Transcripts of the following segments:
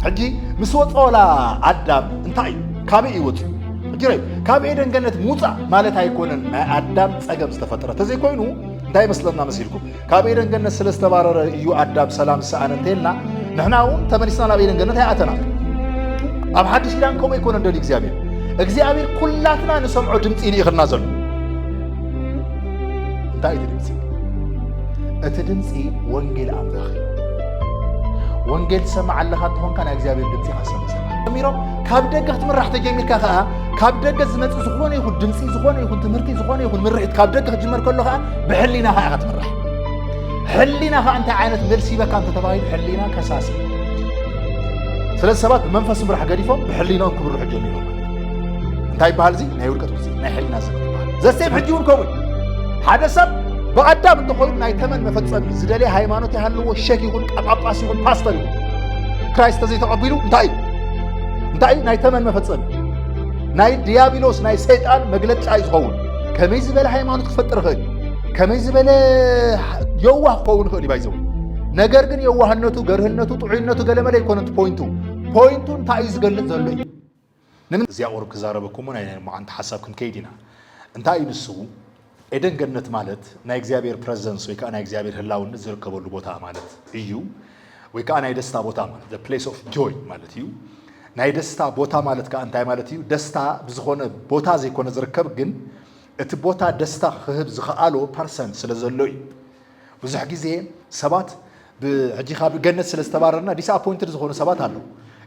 حجي مسوط أولا عدام انتاي كابي يوت جري كابي إيدن جنة موتا مالت هيكونن عدام أجمع استفترة تزي كوينو داي مثلنا مسيركم كابي إيدن جنة سلسلة بارر يو عدام سلام سأنا تيلنا نحناون تمنيسنا لابي إيدن جنة هي أتنا أب حدش كان كم يكونن دول إجزابير كلاتنا نسمع دمتيني غير نازل انتاي دمتي أتدمتي وانجيل أملاخي وانجيل سمع الله هون كان إجزابير دمتي حسن ميرو كابدقة تمرح تجميل كها كابدقة زمت زخونة يكون دمتي زخونة يكون تمرتي زخونة يكون مرحت كابدقة جمر كلها بحلينا ها تمرح حلينا ها أنت عينت ملسي بك أنت تباين حلينا كساسي ثلاث سبات منفس مرح قريفهم بحلينا كبر روح جميلهم انتاي بهالزي نايور كتوزي نايحلنا زمت زسيب حجيون كوي هذا سب بقدام الدخول ناي ثمن مفتصم زدلي هايمانوتي هلو الشيك يكون اباباس يكون باستر كرايست زي تقبلوا انتاي ناي ثمن مفتصم ناي ديابيلوس ناي شيطان مغلط ايزغون كميز بلا هايمانوت تفطر خيل كميز بلا يواه كون خيل بايزو ነገር ግን የዋህነቱ ገርህነቱ ጥዑይነቱ ገለመለ ይኮንት ፖይንቱ እንታይ ዝገልጽ ዘሎ ነምን እዚያ ወርክ ዛረበኩም እና አንተ ሐሳብኩም ከይዲና እንታይ ንሱ ኤደን ገነት ማለት ናይ እግዚአብሔር ፕሬዘንስ ወይ ካና እግዚአብሔር ህላውነት ዝርከበሉ ቦታ ማለት እዩ ወይ ካና የደስታ ቦታ ማለት the place of joy ማለት እዩ ናይ ደስታ ቦታ ማለት ካንታይ ማለት እዩ ደስታ ብዝኾነ ቦታ ዘይኮነ ዝርከብ ግን እቲ ቦታ ደስታ ክህብ ዝኸኣሎ ፐርሰንት ስለዘሎ እዩ ብዙሕ ግዜ ሰባት بحجي خاب جنة سلستبارنا disappointed زخون سبات هالو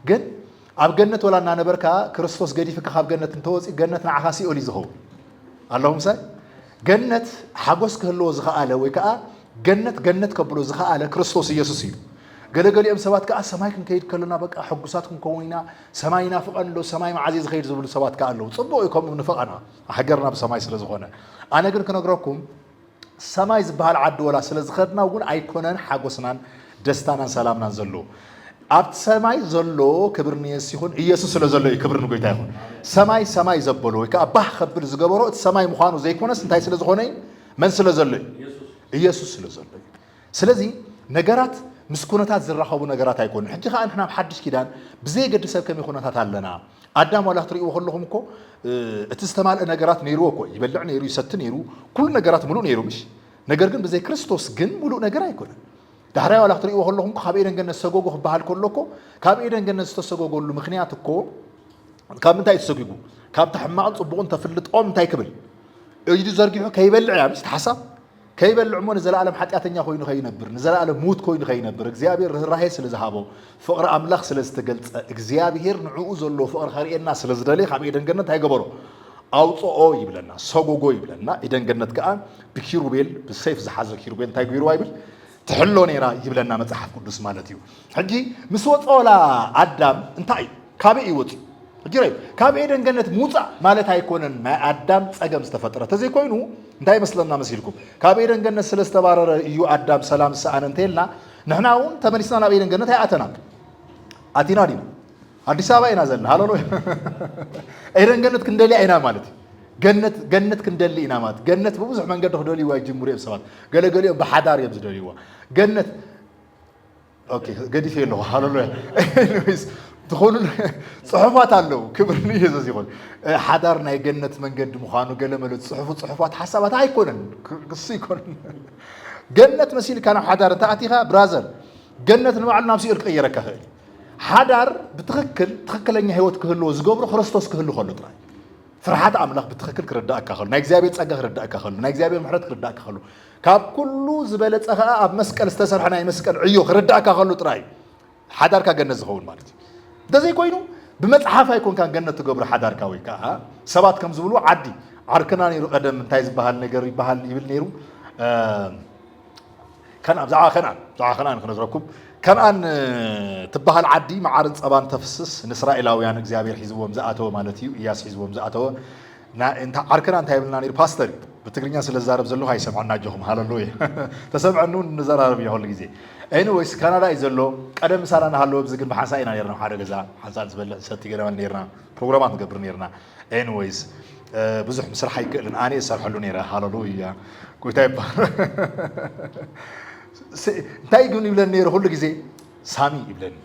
جن عب جنة ولا نانبركا كريستوس جدي فيك خاب جنة انتوز جنة نعخاسي أولي زخو اللهم سا جنة حجوس كهلو زخاله ويكا جنة كبلو زخاله كريستوس يسوسي قال أم سبات كا سمايكم كيد كلنا بقى حجوساتكم كوينا سماينا فقن لو سماي معزيز غير زبل سبات كالو صبوا يكم من فقنا حجرنا بسماي سلزخونه أنا قلت كنا أقرأكم سماي زبال عد ولا سلزخدنا وقول أيقونن حجوسنا دستانا سلامنا زلوا أبت سماي زلوا كبرني يسيخون يسوع سلزلوا كبرنا قوي تاخون سماي زبلوا كأباه خبر زجبروا سماي مخانو زي كونس انتهي سلزخوني من سلزلوا يسوع سلزلوا سلزي نجارات مسكونات زرخوا نجارات هيكون حتى خا إحنا محدش كده بزي قد سب كم يكونات هتعلنا قدام ولا تري وخلهم كو تستمع نجارات نيرو كو يبلع نيرو يست نيرو كل نجارات ملو نيرو مش نجار بزي كريستوس جن ملو نجار يكون دهرا ولا تري وخلهم كو خبيرن جن السجوجو بحال كلكو خبيرن جن السجوجو اللي مخنياتكو كم انت يسجوجو كم تحمل صبون تفلت قوم تايكبل يجي زرقيو كيبلع مش تحسب كيبلع عمون نزل عالم حتياتنيا خوينو خينبر نزل عالم موت خوينو خينبر እግዚአብሔር ራሄ ስለዝሃበው ፍቅር አምላኽ ስለዝተገልጸ እግዚአብሔር ንዑኡ ዘሎ ፍቅር ኸሪኤና ስለዝደለ ካብ ኤደን ገነት አይገበሮ አውጾኦ ይብለና ሰጎጎ ይብለና ኤደን ገነት ከአ በኪሩቤል በሰይፍ ዝሓዘ ኪሩቤል እንታይ ገይሩ አይብል ትሕሎ ነራ ይብለና መጽሐፍ ቅዱስ ማለት እዩ ሕጂ ምስ ወጾላ አዳም እንታይ ካብ ይወጽ جري كاب إيدن جنة موسى مالت هيكونن ما أدم أجمع استفترة تزي كوينو انتهي مثلنا مسيركم كاب إيدن جنة سلسلة بارر يو أدم سلام سأنا تيلنا نحناون تمنيسنا لابي إيدن جنة هي أتنا دينا الدسابة إنا زلنا هلو إيدن جنة كندلي إنا مالتي جنة كندلي إنا مات جنة بوزح من قد هدولي واي جمهورية بسوات قال بحدار يبزدولي وا جنة أوكي قدي في اللغة هلو تقولون صحفات علو كبرني يزوز يقول حضرنا جنة من قد مخانو قال ملوت صحفات حسابات هيكونن قصي يكونن جنة مسيل كان حضر تأتيها برازل جنة المعلم نفسي يغيرك هاي حضر بتخكل إني هيوت كهلو زجبر خرستوس كهلو خلو تراي فرحات أملاك بتخكل كرداء كهلو نايجزابي تسأجه كرداء كهلو نايجزابي محرت كرداء كهلو كاب كله زبالة أخا أب مسكال استسر حنا مسكال عيو كرداء كهلو تراي حضر كجنة زهون مالتي ده زي كوينو بمصحف يكون كان جنة تجبر حدار كوي كا سبات كم زبلوا عدي عركنا نيرو قدم تايز بحال نجار بحال يبل نيرو كان زعا خنان خنزركم كان أن تبحال عدي مع عرض أبان تفسس إسرائيلاوي يعني إخزابير حزبهم زعتوا مالتيو إياس حزبهم زعتوا انت عركنا انت يبلنا نير باستر بتقرينيا سلازارب زلو هاي سمعنا جوهم هاللويا تسمعنون نزار عربي هول جزء anyways كندا يزلو قدم سارنا هالو بزقن بحسائنا نيرنا حدا غزا حسان زبل ستي غرام نيرنا بروجرامات نقبر نيرنا anyways بزح مسرح يكلن اني يسرحلو نيرا هاللويا كويتايب تايغون يبلن نير هول جزء سامي يبلن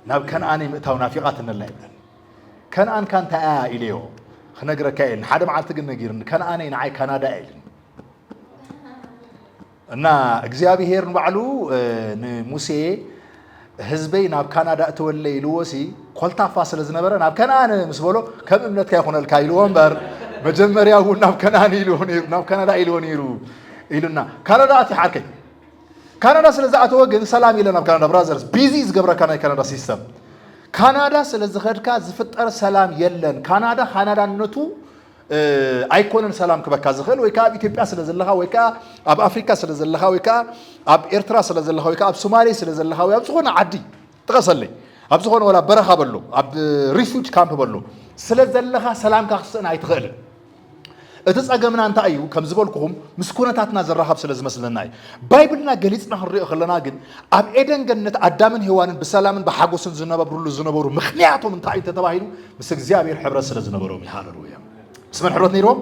ناب كنعان مئتاو نافقات نلا يبل كنعان كان تاء إليه خنقرأ كائن حدا معلت قلنا جيرن كنعان ينعي كندا إلين أنا إجزابي هير نبعلو موسى حزبي ناب كندا تولي لوسي قلت فاصل زنبرة ناب كنعان مسبولو كم إمنت كيخون الكايلوان بر مجمر يقول ناب كنعان يلون ناب كندا يلون يرو يلونا كندا أتحرك كندا سلزعت وجن سلام يلنا كندا برازرز بيزيز قبر كندا سيستم كندا سلزخد كاز فتر سلام يلن كندا نتو أيكون سلام كبكاز خل ويكا إثيوبيا سلزلها ويكا أب أفريقيا سلزلها ويكا أب إيرترا سلزلها ويكا أب سومالي سلزلها ويا أب سخون عدي تغسل لي أب سخون ولا برخة بلو أب ريفوج كامب بلو سلزلها سلام كخصنا يتغل أتسأجا من أنت أيو كم زبالكم مسكونة تاتنا زرها بسلز مثلنا ناي بايبلنا جليسنا هالرئة خلنا جن أب إيدن جنة أدامن هوان بسلام بحاجوسن زنابا برولو زنابورو مخنيعتهم من تعيد تتباهينو بس إجزابي الحبر سلز زنابورو ميحال رويا اسمه حبرت نيروم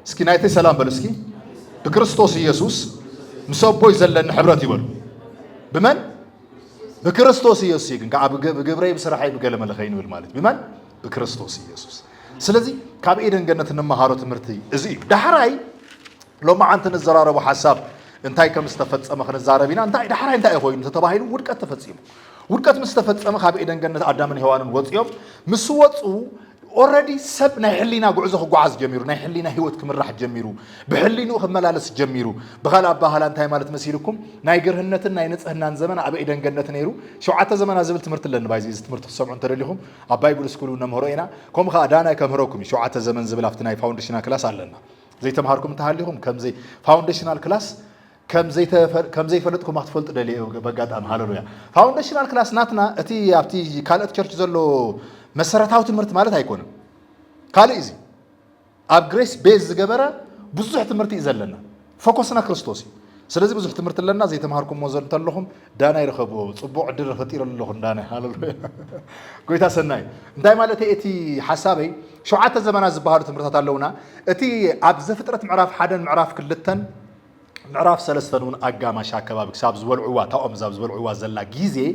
سكينايتي سلام بلسكي بكريستوس يسوس مسوبوي زلن حبرت يبل بمن بكريستوس يسوس يجن كعب جبريل بسرعة بكلام الخير والمالك بمن بكريستوس يسوس سلذي كاب إيدن جنة النمهارات مرتي إزاي دحراي لو ما عندنا الزرارة وحساب انتاي كم استفدت أما خن الزراربين انتاي دحراي انتاي هو متتباهين ورك التفصيل ورك مستفدت أما خاب إيدن جنة أدم هوان وطيوم مسوات already سبنا حلينا جعزه جعز جميرو نا حلينا هيوت كم راح جميرو بحلينو خم ملالس جميرو بغلا بهلا انتاي مالت مسيركم نايجرهنتن ناينصهنان زمن ابي ايدن جنت نيرو شوعته زمن ازبل تمرت لن بايزي تمرت تسمعون ترليهم اباي بول سكولو نمهروينا كم خادانا كمهروكم شوعته زمن زبل افتناي فاونديشنال كلاس علنا زي تمهاركم تحليهم كم زي فاونديشنال كلاس كم زي فلتكم ما تفلت دلي بقاطام هاللويا فاونديشنال كلاس ناتنا اتي ابتي كالت تشرش زلو مسرتاو تمرت مالت هيكون قال ايزي اب جريس بيز جبره بزح تمرت يزلنا فوكسنا كريستوس سلازي بزح تمرت لنا زي تمهاركم وزلت لهم دانا يرخبوا صبوع عدل فطير لهم دانا هاللويا قويتا سناي داي مالتي اتي حسابي شوعات زمان زبهار تمرتات لونا اتي اب زفتره معراف حدن معراف كلتن معراف سلسفنون اقاماش اكبابك ساب زبلعوا تاوم زاب زبلعوا زلا غيزي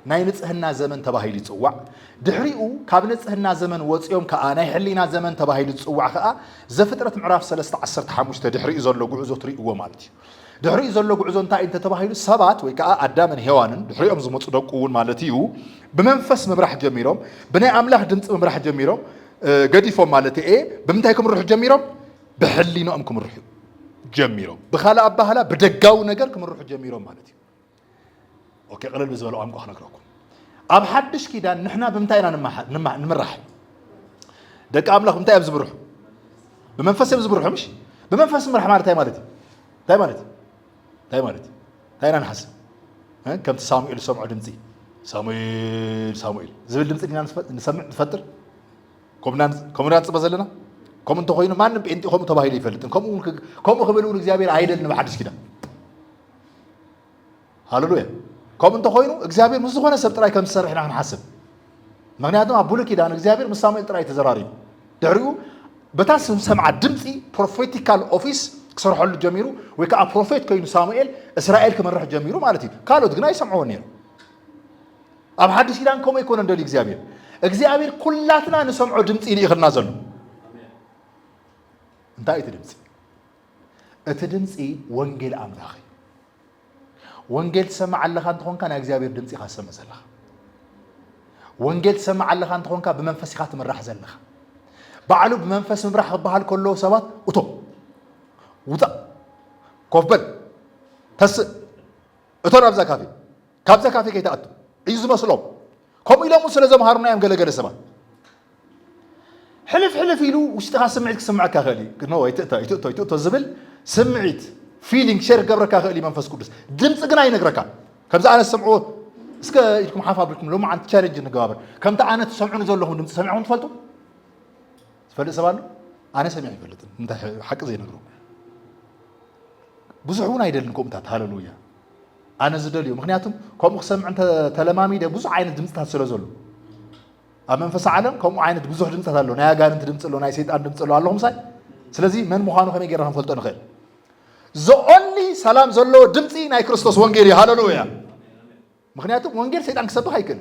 ناي نصحنا زمن تباهيل يصوع دحريو كاب نصحنا زمن وصيوم كاناي حلينا زمن تباهيل يصوع كا زفتره معراف 3:15 دحري زلو غعزو تريو مالتي دحري زلو غعزو انتا انت تباهيل سبات وي كا ادامن هيوانن دحريوم زمص دقون مالتيو بمنفس مبرح جميروم بني املاح دمص مبرح جميروم غديفو مالتي ايه بمنتايكم روح جميروم بحلينو امكم روح جميروم بخالا ابهلا بدغاو نغركم روح جميروم مالتي اوكي قلل بزبلو امكو خنقركم اب حدش كيدان نحنا بمتاينا نمرح دق املاح بمتاي بزبرح بمنفس بزبرح مش بمنفس مرح مالتي تاينا نحس كم تسامعوا سمعوا دمتي سامويل زبل دمتي نسمع نفطر كومنا نصبزلنا كوم انت خوينو مان بنتي خوم تباهيل يفلطن كوم خبلوا እግዚአብሔር አይደለም በሐዲስ ኪዳን ሃሌሉያ كم انت خوينو እግዚአብሔር مس ሆነ ሰብ ጥራይ ከም ዝሰርሕ ኢና ንሓስብ ምክንያቱም ኣብ ብሉይ ኪዳን እግዚአብሔር ምስ ሳሙኤል ጥራይ ተዘራሪቡ ድሕሪኡ በታስ ሰምዓ ድምፂ ፕሮፌቲካል ኦፊስ ክሰርሐሉ ጀሚሩ ወይ ከዓ ፕሮፌት ኮይኑ ሳሙኤል እስራኤል ክመርሕ ጀሚሩ ማለት እዩ ካልኦት ግን ኣይሰምዑን ነይሩ ኣብ ሓዲስ ኪዳን ከምኡ ይኮነ እንደሊ እግዚአብሔር ኩላትና ንሰምዖ ድምፂ ይኽልና ዘሎ እንታይ እቲ ድምፂ ወንጌል ኣምላኽ ወንጌል ሰማዕ ኣለኻ እንትኾንካ ናይ እግዚአብሔር ድምፂ ኢኻ ትሰምዕ ዘለኻ ወንጌል ሰማዕ ኣለኻ እንትኾንካ ብመንፈስ ኢኻ ትምራሕ ዘለኻ ባዕሉ ብመንፈስ ምምራሕ ክበሃል ከሎ ሰባት እቶ ውጣ ኮፍ በል ተስእ እቶ ካብዛ ካፌ ከይተኣቱ እዩ ዝመስሎም ከምኡ ኢሎም ስለ ዘምሃሩና እዮም ገለገለ ሰባት حلف إلو واشتغل سمعت كسمعك أخلي كنا يتأتى زبل سمعت feeling شرق قبرك أخلي منفس كودس دمت أجناي نقرأك كم زعنا سمعوا اسكا يكم حافظ بكم لو ما عند تشارج نقابر كم تعانت تسمعون زول لهم دمت سمعون تفلتوا فلت سبانو أنا سمعي فلت أنت حق زي نقرأ بزحونا يدلنكم تات هاللويا أنا زدل يوم مخنياتهم كم سمع أنت تلمامي ده بزح عين دمت تحصل زول أمنفس عالم كم عينت بزح دمت هاللو نايا قال أنت دمت له نايا سيد أن دمت له اللهم ساي سلزي من مخانو خمي جرهم فلتون خير زو only سلام زلوا دمتي ناي كريستوس وانجيري هاللويا مخنياتهم وانجير سيد أنك سبها هيكل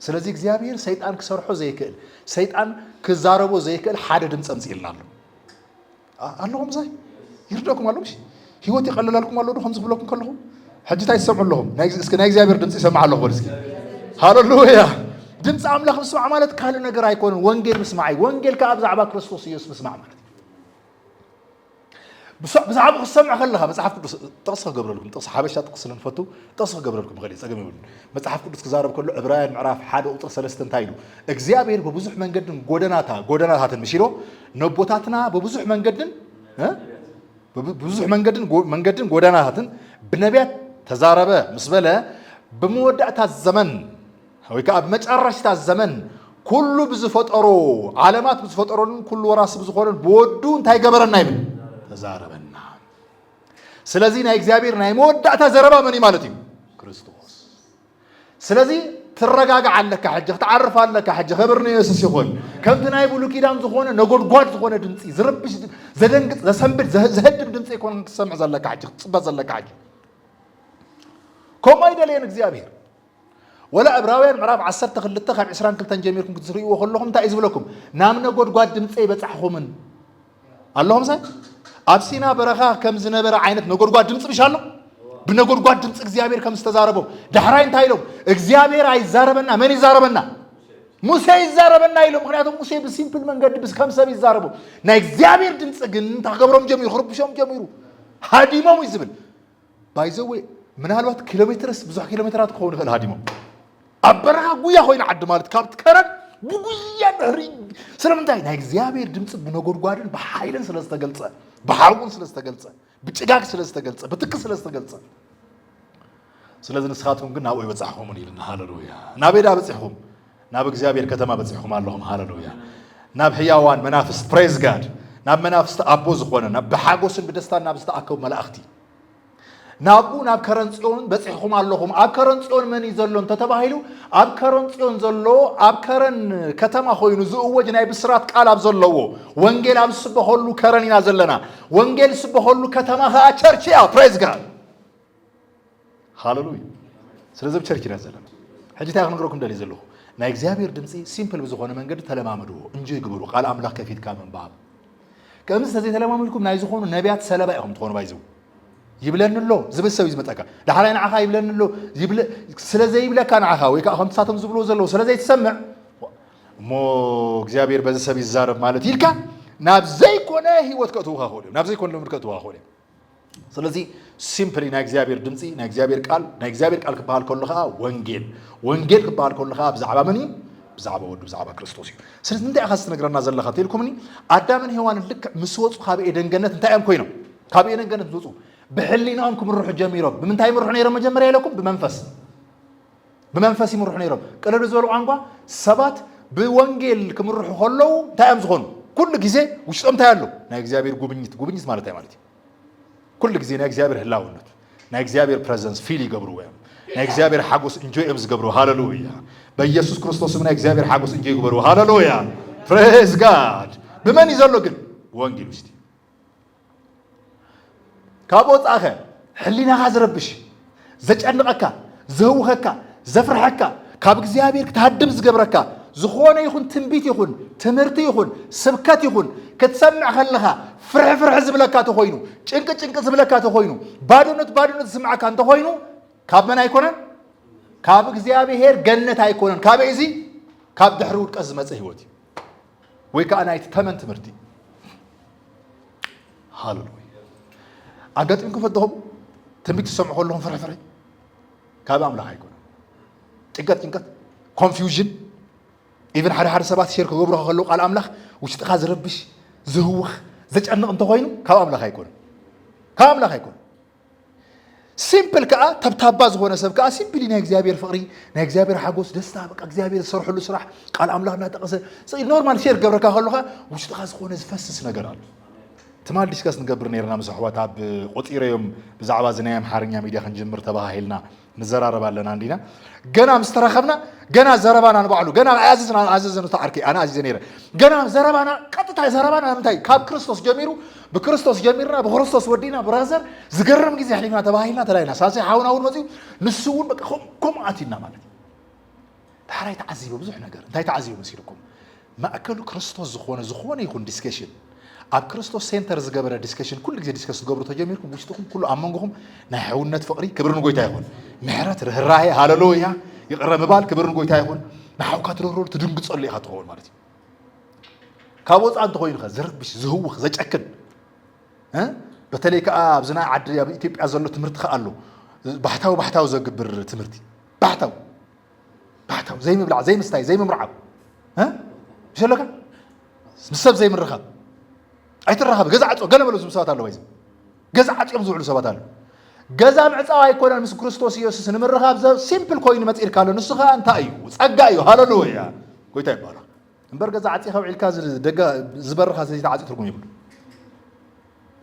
ስለዚህ እግዚአብሔር ሰይጣን ክሰርሖ ዘይክእል ሰይጣን ክዛረቦ ዘይክእል ሓደ ድምፅ ኣምፂልና ኣለኹም ሳይ ይርደኩም ኣለኹም ህይወት ይቀልላልኩም ኣሎ ዶ ከም ዝብለኩም ከለኹም ሕጂ ታይ ትሰምዑ ኣለኹም እስኪ ናይ እግዚአብሔር ድምፅ ይሰምዕ ኣለኹ እስኪ ሃሌሉያ ድምፅ ኣምላኽ ምስማዕ ማለት ካልእ ነገር ኣይኮነን ወንጌል ምስማዕ እዩ ወንጌል ካብ ብዛዕባ ክርስቶስ ኢየሱስ ምስማዕ ማለት ብዛዕባ ክሰምዕ ከለኻ መጽሓፍ ቅዱስ ጥቕስ ክገብረልኩም ጥቕስ ሓበሻ ጥቕስ ስለንፈቱ ጥቕስ ክገብረልኩም ኸሊ ፀገም ይብሉ መጽሓፍ ቅዱስ ክዛረብ ከሎ ዕብራውያን ምዕራፍ 1 ቁጥር 3 እንታይ ኢሉ እግዚአብሔር በብዙሕ መንገድን ጎደናታትን ምሽሮ ነቦታትና በብዙሕ መንገድን ጎደናታትን ብነቢያት ተዛረበ ምስ በለ ብመወዳእታ ዘመን ወይ ከዓ ብመጨረሽታ ዘመን ኩሉ ብዝፈጠሮ ዓለማት ብዝፈጠሮን ኩሉ ወራስ ብዝኾነን ብወዱ እንታይ ገበረና ይብል ተዛረበና ስለዚህ ናይ እግዚአብሔር ናይ መወዳእታ ዘረባ መን ማለት እዩ ክርስቶስ ስለዚህ ትረጋጋዕ ኣለካ ሕጂ ክትዓርፍ ኣለካ ሕጂ ክብርኒ ኢየሱስ ይኹን ከምቲ ናይ ብሉይ ኪዳን ዝኾነ ነጎድጓድ ዝኾነ ድምፂ ዝርብሽ ዘደንግጥ ዘሰንብድ ዘህድም ድምፂ ይኮነ ክትሰምዕ ዘለካ ሕጂ ክትፅበ ዘለካ ሕጂ ከምኡ ኣይደለየን እግዚአብሔር ወላ ዕብራውያን ምዕራፍ 12 ካብ 22 ጀሚርኩም ክትሪእዎ ከለኹም እንታይ እዩ ዝብለኩም ናብ ነጎድጓድ ድምፂ ይበፃሕኹምን ኣለኹም ሳይ ኣብ ሲና በረኻ ከም ዝነበረ ዓይነት ነጎድጓድ ድምፂ ብሻ ኣሎ ብነጎድጓድ ድምፂ እግዚአብሔር ከም ዝተዛረቦም ዳሕራይ እንታይ ኢሎም እግዚአብሔር ኣይዛረበና መን ይዛረበና ሙሴ ይዛረበና ኢሎም ምክንያቱም ሙሴ ብሲምፕል መንገዲ ከም ሰብ ይዛረቦ ናይ እግዚአብሔር ድምፂ ግን ተኸብሮም ጀሚሩ ክርብሾም ጀሚሩ ሃዲሞም እዩ ዝብል ባይዘዌ ምናልባት ኪሎሜትርስ ብዙሕ ኪሎሜትራት ክኸውን ይኽእል ሃዲሞም ኣብ በረኻ ጉያ ኮይና ዓዲ ማለት ካብቲ ከረን ብጉያ ድሕሪ ስለምንታይ ናይ እግዚአብሔር ድምፂ ብነጎድጓድን ብሓይልን ስለዝተገልፀ ብሓርቁን ስለዝተገልፀ ብጭጋግ ስለዝተገልፀ ብትክ ስለዝተገልፀ ስለዚ ንስኻትኩም ግን ናብኡ ይበፃሕኹምን ኢልና ሃሌሉያ ናበይ ዳ በፂሕኹም ናብ እግዚአብሔር ከተማ በፂሕኹም ኣለኹም ሃሌሉያ ናብ ህያዋን መናፍስት ፕሬዝ ጋድ ናብ መናፍስቲ ኣቦ ዝኾነ ናብ ብሓጎስን ብደስታን ናብ ዝተኣከቡ መላእኽቲ ናብኡ ናብ ከረንፅዮን በፂሕኹም ኣለኹም ኣብ ከረንፅዮን መን እዩ ዘሎ እንተተባሂሉ ኣብ ከረንፅዮን ዘሎ ኣብ ከረን ከተማ ኮይኑ ዝእወጅ ናይ ብስራት ቃል ኣብ ዘለዎ ወንጌል ኣብ ዝስበኸሉ ከረን ኢና ዘለና ወንጌል ዝስበኸሉ ከተማ ከዓ ቸርች እያ ፕሬዝ ጋድ ሃሌሉያ ስለዚ ቸርች ኢና ዘለና ሕጂ እንታይ ክንነግረኩም ደልየ ዘለኹ ናይ እግዚአብሔር ድምፂ ሲምፕል ብዝኾነ መንገዲ ተለማመድዎ እንጂ ይግበሩ ቃል ኣምላኽ ከፊትካ ምንባብ ከምዚ ተዘይተለማመድኩም ናይ ዝኾኑ ነቢያት ሰለባ ኢኹም ትኾኑ ባይዘው ይብለን ኣሎ ዝብል ሰብ ይዝመጠካ ዳሕራይ ንዓኻ ይብለን ኣሎ ስለዘይብለካ ንዓኻ ወይ ከዓ ከምቲ ሳቶም ዝብልዎ ዘለዉ ስለዘይትሰምዕ እሞ እግዚአብሔር በዚ ሰብ ይዛረብ ማለት ኢልካ ናብ ዘይኮነ ህይወት ከእትውካ ክእሉ እዮም ናብ ዘይኮነ ልምድ ከእትውካ ክእሉ እዮም ስለዚ ሲምፕሊ ናይ እግዚአብሔር ድምፂ ናይ እግዚአብሔር ቃል ክበሃል ከሎ ከዓ ወንጌል ክበሃል ከሎ ከዓ ብዛዕባ መን እዩ ብዛዕባ ወዱ ብዛዕባ ክርስቶስ እዩ ስለዚ እንታይ ኢኻ ዝትነግረና ዘለኻ ተኢልኩምኒ ኣዳምን ሔዋንን ልክዕ ምስ ወፁ ካብ ኤደን ገነት እንታይ እዮም ኮይኖም ካብ ኤደን ገነት ዝወፁ بحلينهم كمروح جميرهم بمنتهي مروح نيرهم مجمرة لكم بمنفس يمروح نيرهم قالوا رزقوا عنقا سبات بوانجيل كمروح خلوا تايم زخون كل جزء وش أم تايلو نايك زابير جوبنيت مالتي كل جزء نايك زابير هلاونت نايك زابير presence فيلي قبروه نايك زابير حقوس enjoy أمس قبروه هاللويا بيسوس كريستوس من نايك زابير حقوس enjoy قبروه هاللويا praise God بمن يزلوا قل وانجيل وشتي كابوت آخر حلينا غازربش زجأنقك زهوخك زفرحك كابك زيابير كتهدم زقبرك زخونه يخون تنبيت يخون تمرتي يخون سبكات يخون كتسمع خلها فرح زبلك تخوينو چنك زبلك تخوينو بادونت سمعك انت خوينو كاب من هيكونن كابك زيابير جنة هيكونن كاب ايزي كاب دحرود كزمت هيوتي ويكا انا يتمن تمرتي هاللويا عقدت منكم فدهم تنبيت تسمعوا لهم فرح كاب أملاك هيكون تنقط confusion even حد سبات شركة قبره خلوق على أملاك وش تخاز ربش زهوخ زج أنه أنت خوينه كاب أملاك هيكون simple كأ تباز هو نسب كأ simple نيك زابير فقري نيك زابير حقوس دستا بقى زابير صرح له صراح قال أملاك ناتقص صير normal شركة قبره خلوقها وش تخاز خونا زفسس نجرال تمال ديسكاس نقبر نيرنا مسحوات عب قطيرة يوم بزعبا زنايم حارنيا ميديا خنجمر تباهيلنا نزرار بالنا عندنا جنا مسترخبنا جنا زربانا نبعلو جنا عزيزنا تعركي أنا عزيز نيرة جنا زربانا قطع زربانا متى كاب كريستوس جميرو بكريستوس جميرنا بكريستوس ودينا برازر زقرم جزء حلينا تباهيلنا تلاقينا ساسي حاونا أول مزيو نسون بك كم عاتينا مالك دحري تعذيبه بزح نجار انتي تعذيبه مسيركم ما أكلوا كريستوس زخونة يكون ديسكشن أب كريستوس سنتر زجبرة ديسكشن كل جزء ديسكشن زجبرة تجمعكم وشتكم كله أمانكم نحاول نتفقري كبرنا قوي تايهون مهرات الرأي هاللويا يقرأ مبال كبرنا قوي تايهون نحاول كاترور تدرون قصة اللي هتقول مالتي كابوس عند خوين خزرق بش زهوخ زج أكل ها بتلاقي كأب زنا عدري أبي تيب أزلوا تمرت خالو بحتاو زجبر تمرتي بحتاو زي ما بلع زي مستاي زي ما مرعب ها شو لك مسب زي من الرخاب أي الرخاب جزع عطوا قلنا ملوز مسوات الله ويزم جزع عطوا يمزوع له سوات الله جزع عطوا يكون المس كريستوس يوسف من الرخاب زي سيمبل كوين ما تقول كانوا نسخة أنت أيوه أجايو هاللويا قوي تاي بارا نبر جزع عطوا خوي الكاز دقة زبر رخاز زي تعطي تركون يقول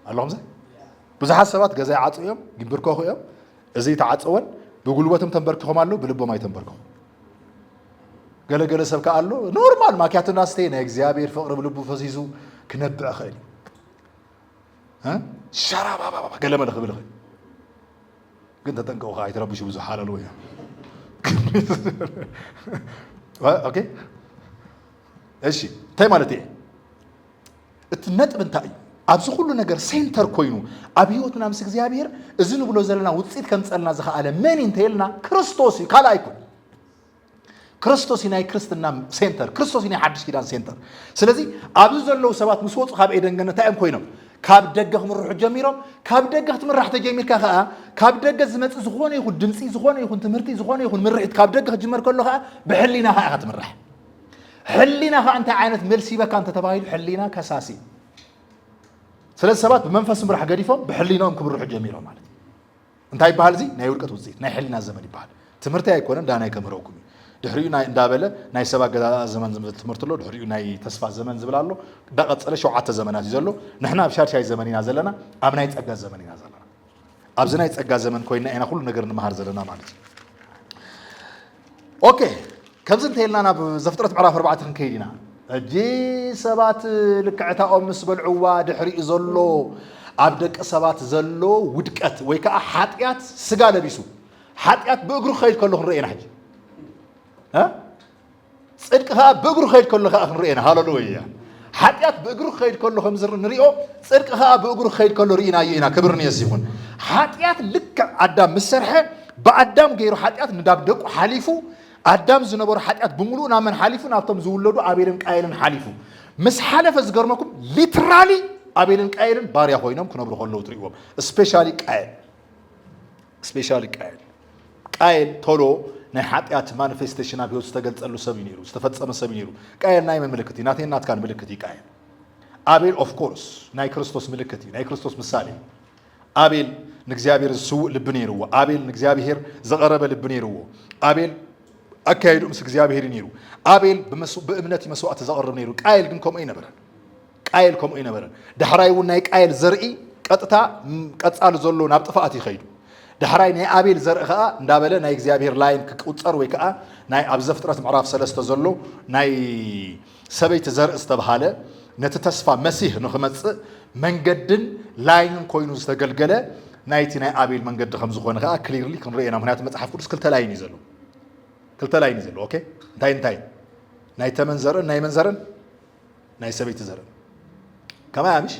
اللهم زي بزح السوات جزع عطوا يوم جنبركوا يوم زي تعطون بيقولوا وتم تنبركهم الله بلبوا ما يتنبركهم قال سبك قال له نورمال ما كانت الناس تينا إخزيابير فقر بلبو فزيزو كنبع خيلي ها شراب قال ما دخل بالخيل قلت تنقوا خايت ربي شو بزو حاله لويا اوكي ايش تاي مالتي التنت بنتاي ابزو كل ነገር سنتر ኮይኑ አብዮትና ምስ እግዚአብሔር እዝኑ ብሎ ዘለና ውጽኢት ከምጸልና ዘኻለ ምን እንተልና ክርስቶስ ካላይኩ ክርስቶስ ናይ ክርስትና ሴንተር ክርስቶስ ናይ ሓድሽ ኪዳን ሴንተር ስለዚህ ኣብዚ ዘለው ሰባት ምስ ወጹ ካብ ኤደን ገነት ታይም ኮይኖም ካብ ደገ ክምርሑ ጀሚሮም ካብ ደገ ክትምራሕ ተጀሚርካ ከዓ ካብ ደገ ዝመጽእ ዝኾነ ይኹን ድምጺ ዝኾነ ይኹን ትምህርቲ ዝኾነ ይኹን ምርኢት ካብ ደገ ክጅመር ከሎ ከዓ ብሕሊና ከዓ ክትምራሕ ሕሊና ከዓ እንታይ ዓይነት መልሲ በካ እንተ ተባሂሉ ሕሊና ከሳሲ ስለዚህ ሰባት ብመንፈስ ምራሕ ገዲፎም ብሕሊናኦም ክምርሑ ጀሚሮም ማለት እንታይ ይባሃል እዚ ናይ ውድቀት ውጽኢት ናይ ሕሊና ዘመን ይባሃል ትምህርቲ ኣይኮነን ዳናይ ከምረውኩም دحريو ناي اندابله ناي سبا زمان تمرت له دحريو ناي تسفا زمان زبلالو دا قصله شوعه زمانات يزلو نحنا بشار شاي زمانينا زلنا ابناي صقا زمانينا زلنا ابزناي صقا زمن كوينا انا كل ነገር نمهار زلنا ማለት اوكي كم زنت يلنا بزفطرت معراف 4 كيدينا اجي سبات لكعتاኦም مس بلعوا دحري زلو ابدق سبات زلو ودقت ወይ ከዓ ኃጢያት ስጋ ለቢሱ ኃጢያት በእግሩ ኸይድ ከሎ ረእና حج ها صدق ها بقرو خير كله خا نرينا هاللويا حتيات بقرو خير كله خمزر نريو صدق ها بقرو خير كله رينا يينا كبرني يسيفون حتيات لك ادم مسرحه بادم غير حتيات ندابدق حليفو ادم زنبر حتيات بملونا من حليفو نافتم زولدو ابيلن قايلن حليفو مس حلف زغرمكم ليترالي ابيلن قايلن باريا خوينم كنبرو خلو تريوم سبيشالي قايل تولو ናይ ኃጢያት ማኒፌስቴሽን አብዮት ተገልጸሉ ሰሚኒሩ ተፈጸመ ሰሚኒሩ ቃየል ናይ ምልክት ናቴ ናት ካን ምልክት ይቃየል አቤል ኦፍ ኮርስ ናይ ክርስቶስ ምልክት ናይ ክርስቶስ ምሳሌ አቤል ንእግዚአብሔር ሱ ልብኔሩ አቤል ንእግዚአብሔር ዘቀረበ ልብኔሩ አቤል አካይዱ ምስ እግዚአብሔር ይኔሩ አቤል በእምነት መስዋዕት ዘቀረበ ኔሩ ቃየል ግን ኮም አይነበረ ዳህራይው ናይ ቃየል ዘርኢ ቀጥታ ቀጻል ዘሎ ናብ ጥፋት ይኸይዱ دحراي ناي ابيل زرخا እንዳበለ ናይ እግዚአብሔር ላይን ክቁጸር ወይ ከዓ ናይ ኣብ ዘፍጥረት ምዕራፍ 3 ዘሎ ናይ ሰበይት ዘር ዝተባሃለ ነቲ ተስፋ መሲህ ንኽመጽእ መንገድን ላይንን ኮይኑ ዝተገልገለ ናይቲ ናይ አቤል መንገድ ከም ዝኾነ ከዓ ክሊርሊ ክንርኤና ምክንያቱ መጽሐፍ ቅዱስ ክልተ ላይን ይዘሉ ኦኬ እንታይ ናይ ተመን ዘርን ናይ መንዘርን ናይ ሰበይት ዘርን ከማ ያምሽ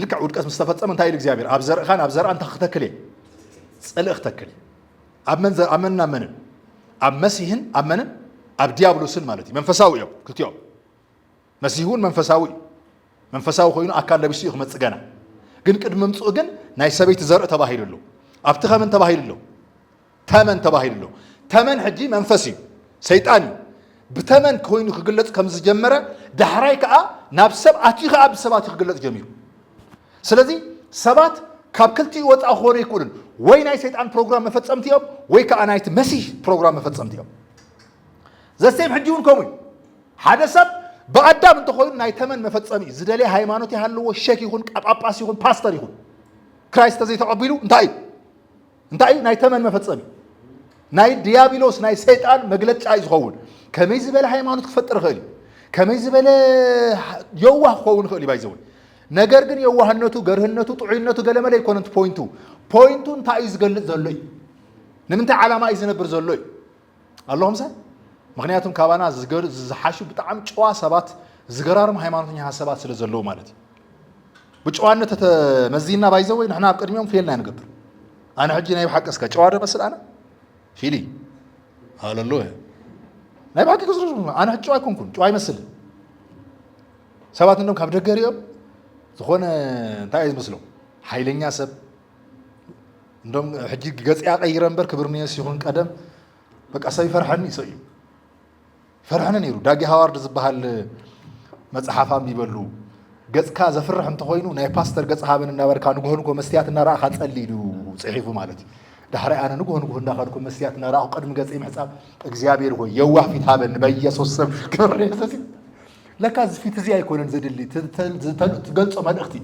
ልክዕ ውድቀት ምስተፈጸመ እንታይ እግዚአብሔር ኣብ ዘርኻን ኣብ ዘርአን ተኽተክለ صلخ تكل امننا من اب مسيحن امنن اب ديابلوسن مالتي منفساوي كلتيو مسيحون منفساوي خوينو اكال لبيسو يخمصغنا ግን ቅድም ምጽኡ ግን ናይ ሰበይት ዘርእ ተባሂልሉ ኣብቲ ኸመን ተባሂልሉ ተመን ተባሂልሉ ተመን ሕጂ መንፈሲ ሰይጣን ብተመን ኮይኑ ክግለጽ ከም ዝጀመረ ዳሕራይ ከዓ ናብ ሰብ ኣቲ ከዓ ብሰባት ክግለጽ ጀሚሩ ስለዚህ ሰባት ካብ ክልቲ ወጣ ኾነ ይኩልን ወይ ናይ ሰይጣን ፕሮግራም መፈጸምቲዮም ወይ ከዓ ናይቲ መሲህ ፕሮግራም መፈጸምቲዮም ዘሴም ሕጂውን ከምኡ ሓደ ሰብ በአዳም እንተኾይኑ ናይ ተመን መፈጸሚ ዝደለ ሃይማኖት ያህልዎ ሼክ ይሁን ጳጳስ ይሁን ፓስተር ይሁን ክራይስት ዘይተቀበሉ እንታይ ናይ ተመን መፈጸሚ ናይ ዲያብሎስ ናይ ሰይጣን መግለጫ ይዝኸውን ከመይ ዝበለ ሃይማኖት ክፈጥር ኸሊ ከመይ ዝበለ የዋህ ኾውን ኸሊ ባይዘውን ነገር ግን የዋህነቱ ገርህነቱ ጥዑይነቱ ገለመለ ይኮነንት ፖይንቱ እንታይ ዝገልጽ ዘሎ ንምንታይ ዓላማ ይዝነብር ዘሎ አላሁም ሰ ምክንያቱም ካባና ዝሓሹ በጣም ጨዋ ሰባት ዝገራርም ሃይማኖተኛ ሐሳባት ስለዘለው ማለት ብጨዋነት ተመዚና ባይዘው ንሕና ኣብ ቅድሚኦም ፌልና ንገብር ኣነ ሕጂ ናይ ብሓቅ እስከ ጨዋ ደመስል ኣነ ፊሊ ሃለሎ ናይ ብሓቂ ክስሩ ኣነ ሕጂ ጨዋ ይኮንኩን ጨዋ ይመስል ሰባት እንደም ካብ ደገሪኦም ዝኾነ እንታይ እዩ ዝመስለው ሓይለኛ ሰብ እንደም ሕጂ ገጽያ ቀይረ እምበር ክብርንየስ ይኹን ቀደም በቃ ሰብ ይፈርሐኒ ይሰዩ ፈርሐኒ ነይሩ ዳጊ ሃዋርድ ዝበሃል መጽሓፋም ይበሉ ገጽካ ዘፍርሕ እንተኾይኑ ናይ ፓስተር ገጽ ሃብን እናበርካ ንጎህንጎ መስትያት እናራእኻ ጸሊዱ ጽሒፉ ማለት ዳሕራይ ኣነ ንጎህንጎ እንዳኸድኩ መስትያት እናራእኹ ቅድሚ ገጽ ምሕጻብ እግዚአብሔር ሆይ የዋህ ፊት ሃበን በኢየሱስ ስም ክብርንየስ ለካ ዝፊት እዚ ኣይኮነን ዘድሊ ትገልጾ መልእኽቲ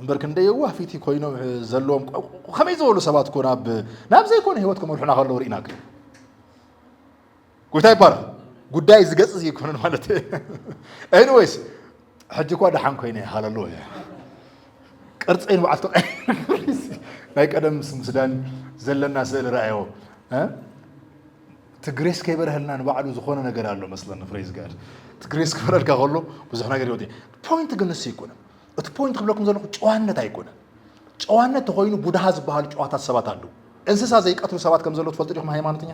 እምበር ክንደ የዋህ ፊት ኮይኖም ዘለዎም ከመይ ዝበሉ ሰባት ኮ ናብ ዘይኮነ ህይወት ከመልሑና ከለዉ ርኢና ጎይታ ይባረኽ ጉዳይ ዝገጽ ይኮነን ማለት ኤኒዌይስ ሕጂ እኳ ደሓን ኮይነ ሃለሎ ቅርፀይን በዓልቶ ናይ ቀደም ምስዳን ዘለና ስእሊ ረኣዮ ትግሬስ ከይበረህልና ንባዕሉ ዝኾነ ነገር ኣሎ መስለኒ ፍሬዝ ጋር ትግሬስ ክበረልካ ከሎ ብዙሕ ነገር ይወጥ ፖይንት ግን እሱ ይኮነ እቲ ፖይንት ክብለኩም ዘለኹ ጨዋነት ኣይኮነ ጨዋነት ተኾይኑ ቡድሃ ዝበሃል ጨዋታት ሰባት ኣለው እንስሳ ዘይቀትሉ ሰባት ከም ዘለዎ ትፈልጡ ዲኹም ሃይማኖተኛ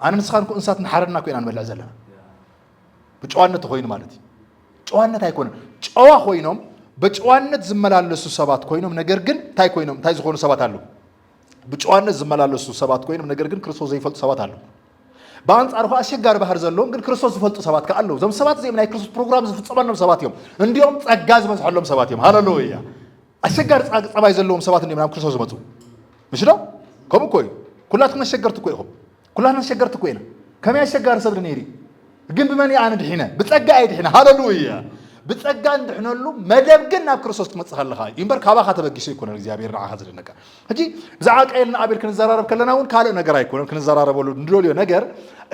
ኣነ ንስኻን ኮ እንስሳት ንሓረድና ኮይና ንበልዕ ዘለና ብጨዋነት ተኾይኑ ማለት እዩ ጨዋነት ኣይኮነ ጨዋ ኮይኖም በጨዋነት ዝመላለሱ ሰባት ኮይኖም ነገር ግን እንታይ ኮይኖም እንታይ ዝኾኑ ሰባት ኣለው ብጨዋነት ዝመላለሱ ሰባት ኮይኖም ነገር ግን ክርስቶስ ዘይፈልጡ ሰባት ኣለው በአንጻሩ አስቸጋሪ ባህር ዘለዎም ግን ክርስቶስ ዝፈልጡ ሰባት ከአለው ዘም ሰባት ዘም ናይ ክርስቶስ ፕሮግራም ዝፍጸመሎም ሰባት እዮም እንዲዮም ጸጋ ዝበዝሐሎም ሰባት እዮም ሃሌሉያ አስቸጋሪ ጸባይ ዘለዎም ሰባት እንዲዮም ናብ ክርስቶስ ዝመጹ ምሽ ነው ከም እኮ ኩላትኩም አስቸጋሪ ትኮ ይኹም ኩላትና አስቸጋሪ ትኮ ኢና ከመይ አስቸጋሪ ሰብ ነይሪ ግን ብመን አነ ድሒነ ብጸጋ አይድሒነ ሃሌሉያ ብጸጋ እንድሕነሉ መደብ ግን ናብ ክርስቶስ ትመጽእ ከለኻ ይምበር ካባኻ ተበጊሶ ይኮነን እግዚአብሔር ንዓኻ ዝደነቃ ሕጂ ብዛዕባ ቃየልና አቤል ክንዘራረብ ከለና እውን ካልእ ነገር ኣይኮነን ክንዘራረበሉ እንድልዮ ነገር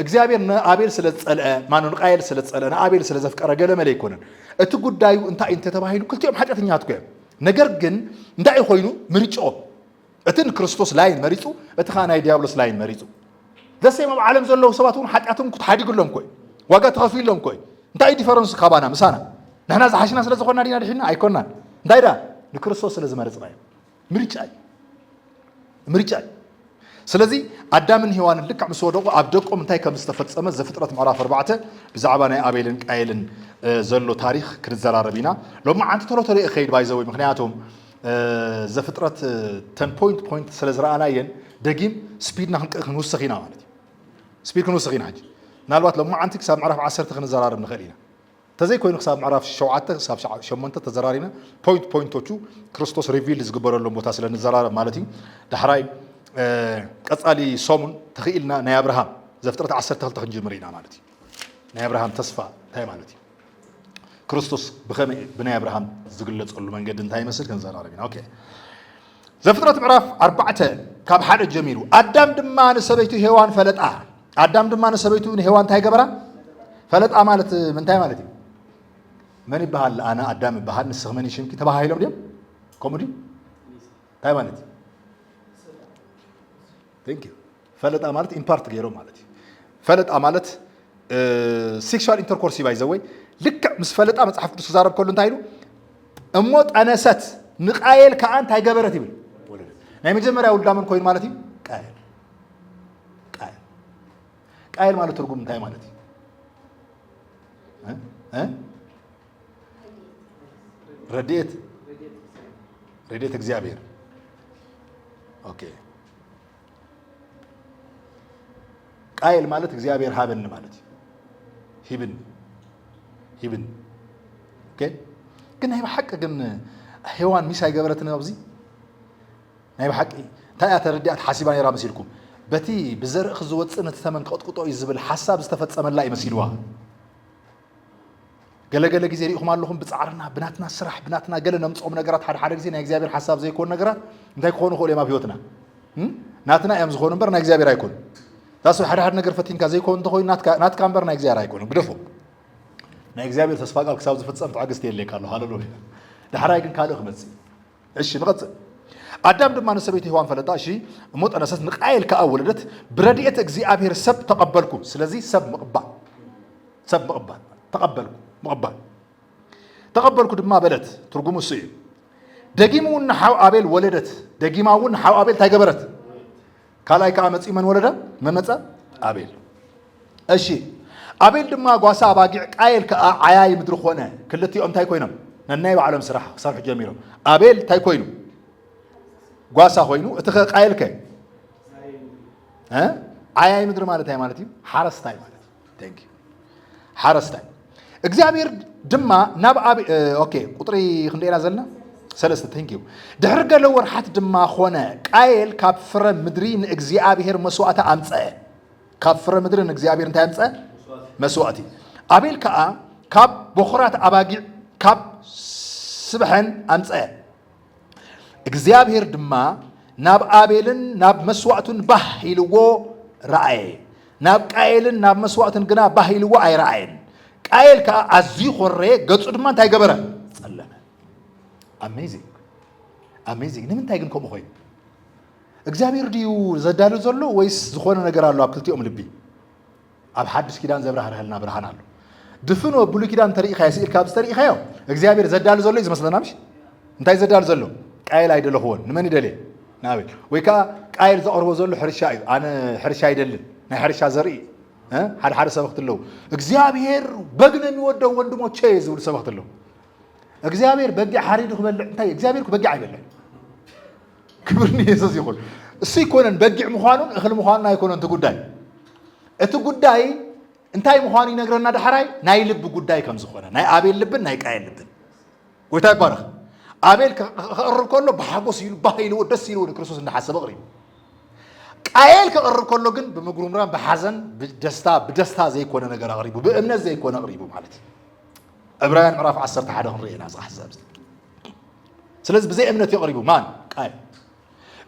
እግዚአብሔር ንአቤል ስለጸልአ ማነው ንቃየል ስለጸልአ ንአቤል ስለዘፍቀረ ገለመለ ይኮነን እቲ ጉዳዩ እንታይ እንተ ተባሂሉ ክልቲኦም ሓጢአተኛት ኮይኖም ነገር ግን እንታይ ኮይኑ ምርጫኦም እቲ ክርስቶስ ላይን መሪጹ እቲ ኻ ናይ ዲያብሎስ ላይን መሪጹ ዘሰይም ኣብ ዓለም ዘለዉ ሰባት እውን ሓጢአቶም ክትሓዲግሎም ኮይ ዋጋ ተኸፊሎም ኮይ እንታይ ዲፈረንስ ካባና ምሳና نحن زحشنا سلا زخورنا دينا دحين أيكوننا دايدا لكريستوس سلا زمرزنا مريجاي سلازي أدامن هوان لك عم سودو أبدوكم انتهي كمستفد سما زفترة معرف 4 بزعبانة أبيلن قايلن زلو تاريخ كرزرار بينا لو ما عند ترى طريق خير بايزوي مخنياتهم زفترة 10 بوينت سلا زرعنا ين دقيم سبيدنا خنوسخينا مالتي سبيد خنوسخينا حاجة نالوات لو ما عندك ساب معرف 10 خنزرار بنخلينا تزاي كوين حساب معرف شوعته حساب شمنته تزرارينا بوينتوچو كريستوس ريفيل زغبرلو موتا سلا نزرار مالتي دحراي قصالي صومون تخيلنا ناي ابراهام زفترت 10 تخلت خنجمرينا مالتي ناي ابراهام تصفى تاي مالتي كريستوس بخمي بناي ابراهام زغلصلو منجد انتاي مسل كنزرارينا اوكي زفترت معرف 4 كاب حد جميلو ادم دما نسبيتو هيوان فلطا ادم دما نسبيتو هيوان تاي غبرا فلطا مالت من تاي مالتي من يبهال أنا أدام يبهال نسخمني شيء كتبه هاي لهم ديم كوميدي تاي مالتي thank you فلت أمالت impart غيره مالتي فلت أمالت sexual intercourse by the way لك مس فلت أمس حفظ سزارب كله انتهيلو أموت أنا ست نقايل كأن تاي جبرتي بال نعم جمرة أول دامن كوين مالتي قايل مالت ترجم تاي مالتي ها رديت እግዚአብሔር ኦኬ ቃየል ማለት እግዚአብሔር ሀብን ማለት ሂብን ኦኬ ግን ናይ በሐቅ ግን ሔዋን ሚስ አይገበረትን ኣብዚ ናይ በሐቅ ታያ ተረዲአት ሓሲባ ነራ መስልኩም በቲ ብዘርእ ዝወፅን ተመን ከጥቅጦ ይዝብል ሓሳብ ዝተፈጸመላ ይመስልዋ ገለገለ ጊዜ ሪኹም ኣለኹም ብጻዕርና ብናትና ስራሕ ብናትና ገለ ነምጾም ነገራት ሓደ ጊዜ ናይ እግዚአብሔር ሐሳብ ዘይኮን ነገራት እንታይ ክኾኑ ኾል የማ ህይወትና ናትና እዮም ዝኾኑ እምበር ናይ እግዚአብሔር ኣይኮን ታሱ ሓደ ነገር ፈቲንካ ዘይኮን እንተኾይ ናትካ እምበር ናይ እግዚአብሔር ኣይኮን ግደፎ ናይ እግዚአብሔር ተስፋ ቃል ክሳብ ዝፍጸም ተዓግስት የለካ ኣሎ ሃሌሉያ ድሕራይ ግን ካልእ ክመጽእ እሺ ንቐጽእ አዳም ድማ ነሰበይት ሔዋን ፈለጣ እሺ ሞት አነሰት ንቃይል ከአወለደት ብረድኤት እግዚአብሔር ሰብ ተቀበልኩ ስለዚህ ሰብ መቅባል ተቀበልኩ ድማ በለት ትርጉሙ እሱ እዩ ደጊሙን ሓው አቤል ወለደት ደጊማውን ሓው አቤል ታይገበረት ካልኣይ ከዓ መፂ መን ወለደ መመፀ አቤል እሺ አቤል ድማ ጓሳ አባጊዕ ቃየል ከዓ ዓያይ ምድሪ ኾነ ክልቲኦም እንታይ ኮይኖም ነናይ ባዕሎም ስራሕ ክሰርሑ ጀሚሮም አቤል እንታይ ኮይኑ ጓሳ ኮይኑ እቲ ቃየል ከ ዓያይ ምድሪ ማለት አይ ማለት እዩ ሓረስታይ ማለት ቴንክ ዩ ሓረስታይ እግዚአብሔር ድማ ናብ አቤ ኦኬ ቁጥሪ ክንደና ዘለና ሰለስተ ቴንክ ዩ ድሕሪ ገለ ወርሓት ድማ ኾነ ቃየል ካብ ፍረ ምድሪ ንእግዚአብሔር መስዋዕቲ አምፀአ ካብ ፍረ ምድሪ ንእግዚአብሔር እንታይ አምፀአ መስዋዕቲ አቤል ከዓ ካብ በኹራት አባጊዕ ካብ ስብሐን አምፀአ እግዚአብሔር ድማ ናብ አቤልን ናብ መስዋዕቱን ባህ ኢልዎ ረአየ ናብ ቃየልን ናብ መስዋዕቱን ግና ባህ ኢልዎ ኣይረአየን ቃየል ከዓ ኣዝዩ ኾረ ገጹ ድማ እንታይ ገበረ ጸለመ አሜዚንግ ንምንታይ ግን ከምኡ ኮይኑ እግዚአብሔር ድዩ ዘዳሉ ዘሎ ወይስ ዝኾነ ነገር ኣሎ ኣብ ክልቲኦም ልቢ ኣብ ሓድሽ ኪዳን ዘብራህርህልና ብርሃን ኣሎ ድፍኖ ብሉይ ኪዳን ተሪኢኻዮ ስኢልካ ኣብ ዝተሪኢኻዮ እግዚአብሔር ዘዳሉ ዘሎ እዩ ዝመስለና ምሽ እንታይ ዘዳሉ ዘሎ ቃየል ኣይደለኽዎን ንመን ይደልየ ናቤል ወይ ከዓ ቃየል ዘቕርቦ ዘሎ ሕርሻ እዩ ኣነ ሕርሻ ኣይደልን ናይ ሕርሻ ዘርኢ ሓደ ሰበኽት ኣለዉ እግዚአብሔር በግነ የሚወደው ወንድሞቼ ዝብል ሰበኽት ኣለዉ እግዚአብሔር በጊዕ ሓሪዱ ክበልዕ እንታይ እግዚአብሔር በጊዕ ኣይበልዕ ክብር ንኢየሱስ ይኹን እሱ ይኮነን በጊዕ ምዃኑን እኽሊ ምዃኑን ኣይኮነን እቲ ጉዳይ እንታይ ምዃኑ ይነግረና ዳሕራይ ናይ ልቢ ጉዳይ ከም ዝኾነ ናይ አቤል ልብን ናይ ቃየል ልብን ጎይታ ይባረኽ አቤል ከቅርብ ከሎ ብሓጎስ ኢሉ ባህ ኢልዎ ደስ ኢልዎ ንክርስቶስ እንዳሓሰበ ቅሪቡ ቃየል ከቅርብ ከሎ ግን ብምጉርምራን ብሓዘን ብደስታ ዘይኮነ ነገር ኣቕሪቡ ብእምነት ዘይኮነ ቅሪቡ ማለት እዩ ዕብራውያን ምዕራፍ 11 ክንርኢና እዚ ሓሳብ ስለዚ ብዘይ እምነት ይቕሪቡ ማን ቃየል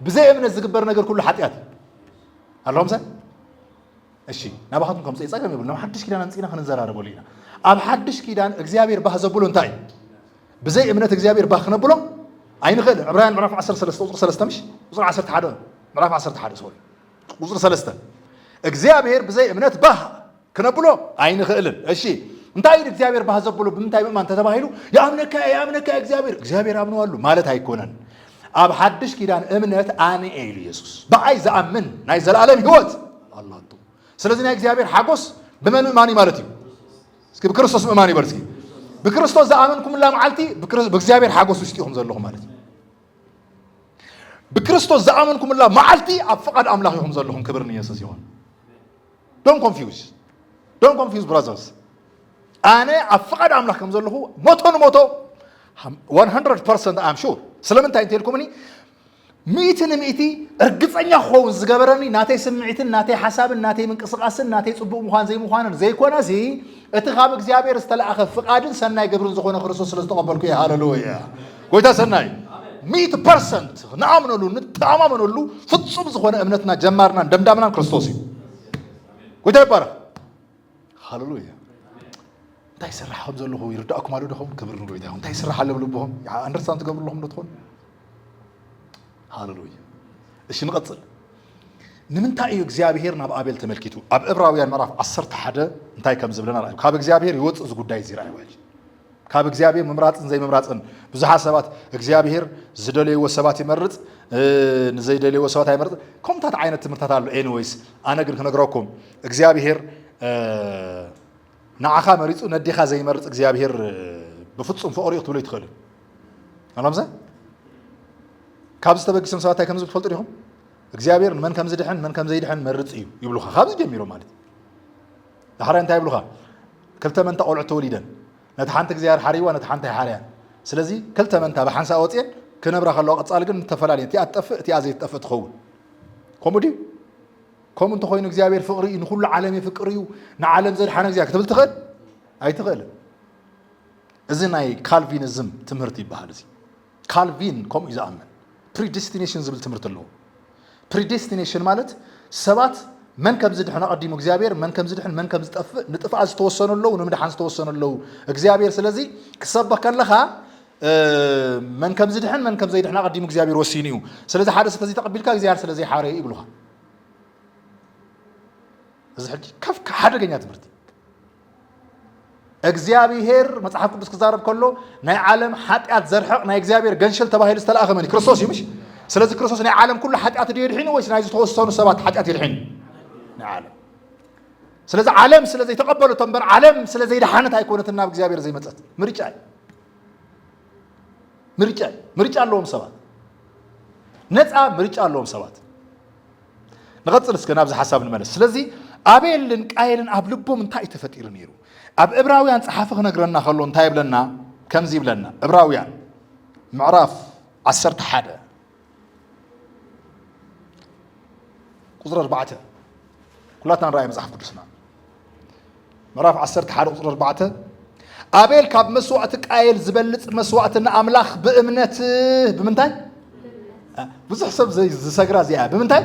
ብዘይ እምነት ዝግበር ነገር ኩሉ ሓጢኣት ኣለዎም ሰብ እሺ ናባኻትኩም ከምፀ ፀገም ይብሉ ናብ ሓድሽ ኪዳን አንፂና ክንዘራረበሉ ኢና ኣብ ሓድሽ ኪዳን እግዚአብሔር ባህ ዘብሎ እንታይ ብዘይ እምነት እግዚአብሔር ባህ ክነብሎ ኣይንኽእልን ዕብራውያን ምዕራፍ 13 ቁፅሪ 3 ምሽ ቁፅሪ 11 ምዕራፍ 11 ሶሪ ቁፅሪ 3 እግዚአብሔር ብዘይ እምነት ባህ ክነብሎ ኣይንኽእልን እሺ እንታይ እዩ እግዚአብሔር ባህ ዘብሎ ብምንታይ ምእማን ተተባሂሉ የአምነካ እግዚአብሔር ኣምነዋሉ ማለት ኣይኮነን ኣብ ሓድሽ ኪዳን እምነት ኣነ ኢሉ ኢየሱስ በኣይ ዝኣምን ናይ ዘለኣለም ህይወት ኣላቱ ስለዚህ ናይ እግዚአብሔር ሓጎስ ብመን ምእማን ማለት እዩ እስኪ ብክርስቶስ ምእማን ይበል እስኪ ብክርስቶስ ዝኣመንኩምላ መዓልቲ ብእግዚአብሔር ሓጎስ ውሽጢኹም ዘለኹም ማለት እዩ ብክርስቶስ ዝኣመንኩምላ መዓልቲ ኣብ ፍቓድ ኣምላኽ ኢኹም ዘለኹም ክብር ንኢየሱስ ይኹን ዶንት ኮንፊውዝ ብራዘርስ ኣነ ኣብ ፍቓድ ኣምላኽ ከም ዘለኹ ሞቶ ንሞቶ 100% ኣም ሹር ስለምንታይ እንተልኩምኒ ሚእቲ ንምእቲ እርግፀኛ ክኸውን ዝገበረኒ ናተይ ስምዒትን ናተይ ሓሳብን ናተይ ምንቅስቃስን ናተይ ፅቡቕ ምዃን ዘይምዃንን ዘይኮነሲ እቲ ካብ እግዚአብሔር ዝተለኣኸ ፍቓድን ሰናይ ግብርን ዝኾነ ክርስቶስ ስለ ዝተቐበልኩ እየ ሃሌሉያ ጎይታ ሰናይ 100% ንኣምነሉ ንተኣማመነሉ ፍጹም ዝኾነ እምነትና ጀማርናን ደምዳምናን ክርስቶስ እዩ ጎይታ ይባረኽ ሃሌሉያ እንታይ ይስራሕ ከም ዘለኹ ይርዳእኩም ኣሉ ዲኹም ክብር ንጎይታ ይኹን እንታይ ይስራሕ ኣሎ ብልብኹም ኣንደርስታንድ ትገብሩ ኣለኹም ዶ ትኾኑ ሃሌሉያ እሺ ንቐፅል ንምንታይ እዩ እግዚአብሔር ናብ አቤል ተመልኪቱ ኣብ ዕብራውያን ምዕራፍ 11 እንታይ ከም ዝብለና ራእዩ ካብ እግዚአብሔር ይወፅእ እዚ ጉዳይ እዚ ራእዩ ካብ እግዚአብሔር ምምራፅን ዘይምምራፅን ብዙሓት ሰባት እግዚአብሔር ዝደለይዎ ሰባት ይመርፅ ንዘይደለይዎ ሰባት ኣይመርፅ ከምታት ዓይነት ትምህርታት ኣሎ ኤኒዌይስ ኣነ ግን ክነግረኩም እግዚአብሔር ንዓኻ መሪፁ ነዲኻ ዘይመርፅ እግዚአብሔር ብፍጹም ፍቕሪኡ ክትብሎ ይትኽእል ኣለምዘ ካብ ዝተበጊሶም ሰባት ከም ዝትፈልጡ ዲኹም እግዚአብሔር መን ከም ዝድሕን መን ከም ዘይድሕን መርፅ እዩ ይብሉኻ ካብዚ ጀሚሮም ማለት ዳሕራይ እንታይ ይብሉኻ ክልተ መንታ ቆልዑ ተወሊደን ነቲ ሓንቲ እግዚአብሔር ሓሪዋ ነቲ ሓንቲ ኣይሓርያን ስለዚ ክልተ መንታ ብሓንሳ ወፅየን ክነብራ ከለዋ ቀፃሊ ግን ተፈላለየ እቲኣ ትጠፍእ እቲኣ ዘይትጠፍእ ትኸውን ከምኡ ድዩ ከምኡ እንተኮይኑ እግዚአብሔር ፍቕሪ እዩ ንኩሉ ዓለም ይፍቅር እዩ ንዓለም ዘድሓነ እግዚአብሔር ክትብል ትኽእል ኣይትኽእልን እዚ ናይ ካልቪኒዝም ትምህርቲ ይበሃል እዚ ካልቪን ከምኡ እዩ ዝኣምን ፕሪዴስቲኔሽን ዝብል ትምህርቲ ኣለዎ ፕሪዴስቲኔሽን ማለት ሰባት መን ከም ዝድሕን ኣቐዲሙ እግዚአብሔር መን ከም ዝድሕን መን ከም ዝጠፍእ ንጥፍኣ ዝተወሰኑ ኣለዉ ንምድሓን ዝተወሰኑ ኣለዉ እግዚአብሔር ስለዚ ክሰበኽ ከለኻ من كم زدحن من كم زيدحنا قديم እግዚአብሔር ወሲኒዩ ስለዚህ ሓደ ስለዚህ ተቀቢልካ እግዚአብሔር ስለዚህ ሓረ ይብሉها እዚ ሕጂ ከፍ ሓደገኛ ትምህርቲ እግዚአብሔር መጽሐፍ ቅዱስ ክዛረብ ከሎ ናይ ዓለም ኃጢአት ዘርሕቕ ናይ እግዚአብሔር ገንሸል ተባሂሉ ዝተላእኸ መን ክርስቶስ ይምሽ ስለዚህ ክርስቶስ ናይ ዓለም ኩሉ ኃጢአት ይድሕኑ ወይስ ናይ ዝተወሰኑ ሰባት ኃጢአት ይድሕኑ ናይ ዓለም ስለዚህ ዓለም ስለዚህ ተቀበሉት እምበር ዓለም ስለዚህ ይድሓነት አይኮነትና እግዚአብሔር ዘይመጸት ምርጫ አለውም ሰባት ነፃ ምርጫ አለውም ሰባት ንቀጽል እስከ ናብዚ ሐሳብ ንመለስ ስለዚህ አቤልን ቃየልን ኣብ ልቦም እንታይ ተፈጢሩ ነይሩ ኣብ ዕብራውያን ጸሓፊ ክነግረና ከሎ እንታይ ይብለና ከምዚ ይብለና ዕብራውያን ምዕራፍ 11 ቁጥር 4 ኩላትና ንራእይ መጽሓፍ ቅዱስና ምዕራፍ 11 ቁጥር 4 አቤል ካብ መስዋዕት ቃየል ዝበልጽ መስዋዕትና አምላኽ በእምነት ብምንታይ ብዙሕ ሰብ ዝሰግራ እዚኣ ብምንታይ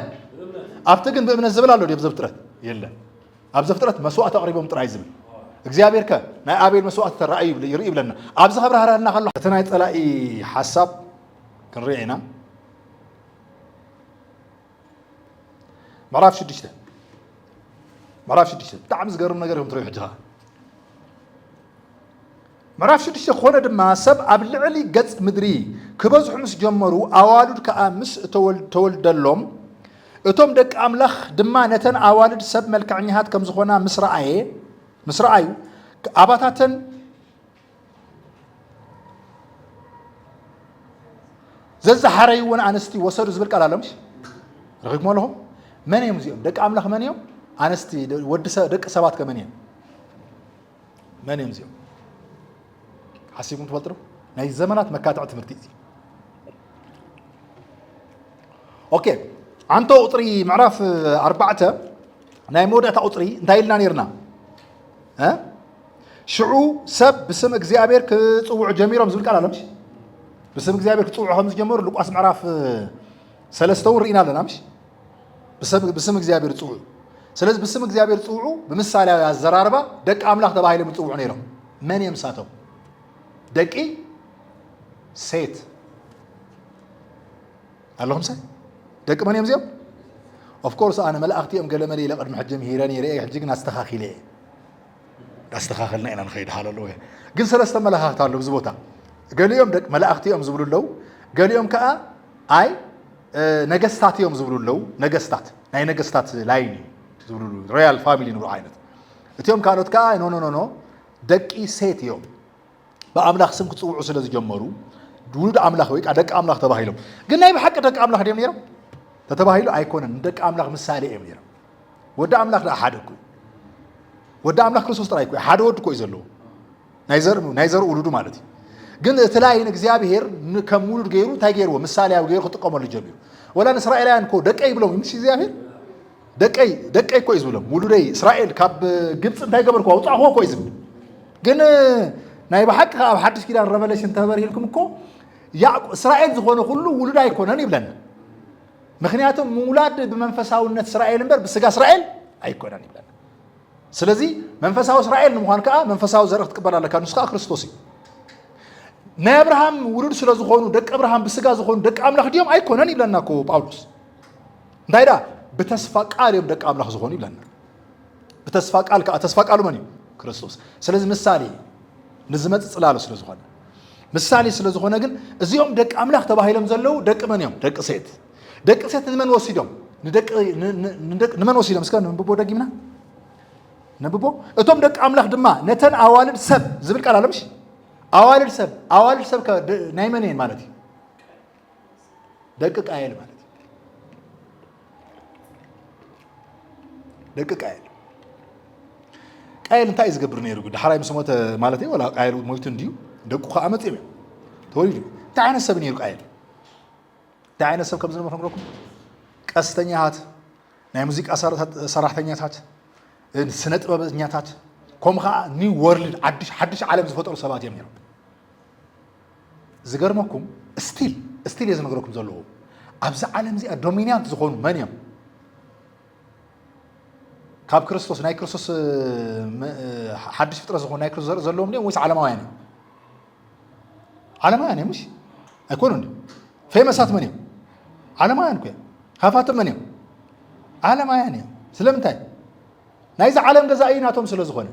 ኣብቲ ግን በእምነት ዝብል ኣሎ ዲብ ዘፍጥረት የለን ኣብ ዘፍጥረት መስዋዕት ኣቕሪቦም ጥራይ ዝብል እግዚአብሔር ከ ናይ አቤል መስዋዕት ተራእዩ ይርኢ ይብለና ኣብዚ ኸብራህራና ከሎ እቲ ናይ ፀላኢ ሓሳብ ክንሪኢ ኢና ምዕራፍ 6 ብጣዕሚ ዝገርም ነገር እዮም ትሪኡ ሕጂ ኸ ምዕራፍ 6 ኮነ ድማ ሰብ ኣብ ልዕሊ ገጽ ምድሪ ክበዝሑ ምስ ጀመሩ ኣዋልድ ከዓ ምስ ተወልደሎም እቶም ደቂ ኣምላኽ ድማ ነተን ኣዋልድ ሰብ መልክዕኛሃት ከም ዝኾና ምስ ረኣዩ ኣባታተን ዘዘሓረይዎን ኣንስቲ ወሰዱ ዝብል ቃል ኣለምሽ ረኺብሞ ኣለኹም መን እዮም እዚኦም ደቂ ኣምላኽ መን እዮም ኣንስቲ ደቂ ሰባት ከመን እዮም መን እዮም እዚኦም حسيبكم تفلتروا ناي زمانات مكاتع تمرتي اوكي عنتو قطري معرف 4 ناي مودة قطري انتايلنا نيرنا ها شعو سب بسم እግዚአብሔር كصوع جميرهم زبل قال علمش بسم እግዚአብሔር كصوع خمس جمر لقاس معرف سلسته رينا لنا مش بسم እግዚአብሔር صوع ስለዚህ بسم እግዚአብሔር صوع بمثالي ያዘራርባ ደቅ አምላክ ተባሂለው ጽውዕ ነይሮም ማን የምሳተው ደቂ ሴት اللهم سي ደቂ ማን እዮም እዚኦም ኦፍ ኮርስ ኣነ መላእኽቲኦም ገለመለ ለቀድሚ ሕጅም ሂረን ይርአ ሕጅግን ኣስተኻኺልና ኢና ንኸይድ ሃለሎ ግን ሰለስተ መላእኽቲ ኣለዉ ብዙ ቦታ ገሊኦም ደቂ መላእኽቲኦም ዝብሉ ኣለዉ ገሊኦም ከዓ ኣይ ነገስታት እዮም ዝብሉ ኣለዉ ነገስታት ናይ ነገስታት ላይን ዝብሉ ሮያል ፋሚሊ ንብሉ ዓይነት እቲኦም ካልኦት ከዓ ኖ ደቂ ሴት እዮም በአምላክ ስም ክጽውዑ ስለዚህ ጀመሩ ውሉድ አምላክ ወይ ደቂ አምላክ ተባሂሎም ግን ናይ በሐቅ ደቂ አምላክ ደም ነይሮም ተተባሂሉ አይኮነን ደቂ አምላክ ምሳሌ እዮም ነይሮም ወደ አምላክ ሓደ እኮ ወደ አምላክ ክርስቶስ ጥራይ እኮ ሓደ ወድ እኮ ይዘለው ናይዘር ውሉዱ ማለት ግን ተላይን እግዚአብሔር ከም ውሉድ ገይሩ ታይ ገይሩ ምሳሌያው ገይሩ ተጠቀመሉ ጀሚሩ ወላ እስራኤላውያን እኮ ደቀይ ብለው ምንስ እግዚአብሔር ደቀይ እኮ ይዝብሎም ውሉደይ እስራኤል ካብ ግብጽ እንታይ ገበርኩ አውጣሁ እኮ ይዝብል ግን ናይ በሐቅ ኣብ ሓድሽ ኪዳን ረቨሌሽን ተበሪልኩም እኮ እስራኤል ዝኾነ ሁሉ ውሉድ አይኮነን ይብለና ምክንያቱም ሙላድ በመንፈሳውነት እስራኤል እንበር በስጋ እስራኤል አይኮነን ይብለና ስለዚህ መንፈሳው እስራኤል ንምዃን ከዓ መንፈሳው ዘርፍ ትቀበላለካ ንስኻ ክርስቶስ ናይ አብርሃም ውሉድ ስለዝኾኑ ደቂ አብርሃም በስጋ ዝኾኑ ደቂ አምላኽ ዲዮም አይኮነን ይብለና እኮ ጳውሎስ እንዳይዳ በተስፋ ቃል እዮም ደቂ አምላኽ ዝኾኑ ይብለና በተስፋ ቃል ከዓ ተስፋ ቃሉ ማን እዩ ክርስቶስ ስለዚህ ምሳሌ ንዝመጽ ጽላሉ ስለዝኾነ ምሳሌ ስለዝኾነ ግን እዚኦም ደቂ አምላኽ ተባሂሎም ዘለው ደቂ መን እዮም ደቂ ሴት ንመን ወሲዶም ንመን ወሲዶም እስከ ንብቦ ደጊምና ነብቦ እቶም ደቂ አምላኽ ድማ ነተን ኣዋልድ ሰብ ዝብል ቃል ኣለምሽ ኣዋልድ ሰብ ናይ መን እየን ማለት እዩ ደቂ ቃየል ማለት እዩ ደቂ ቃየል እንታይ ዝገብር ነይሩ ድሕራይ ምስ ሞተ ማለት እዩ ወላ ቃየል ሞይቱ እንዲዩ ደቁ ከዓ መፅኦም እዮም ተወሊዱ እንታይ ዓይነት ሰብ ነይሩ ቃየል እንታይ ዓይነት ሰብ ከም ዝነበረ ንረኩም ቀስተኛታት ናይ ሙዚቃ ሰራሕተኛታት ስነ ጥበበኛታት ከምኡ ከዓ ኒው ወርልድ ሓድሽ ዓለም ዝፈጠሩ ሰባት እዮም ነይሮም ዝገርመኩም ስቲል እየ ዝነገረኩም ዘለኹ ኣብዚ ዓለም እዚኣ ዶሚናንት ዝኾኑ መን እዮም ካብ ክርስቶስ ናይ ክርስቶስ ሓድሽ ፍጥረት ዝኾኑ ናይ ክርስቶስ ዘለዎም እዮም ወይስ ዓለማውያን እዮም ዓለማውያን እዮም እሺ ኣይኮኑን ፌመሳት መን እዮም ዓለማውያን እኮ ሃፋትም መን እዮም ዓለማውያን እዮም ስለምንታይ ናይዚ ዓለም ገዛኢ ናቶም ስለ ዝኾነ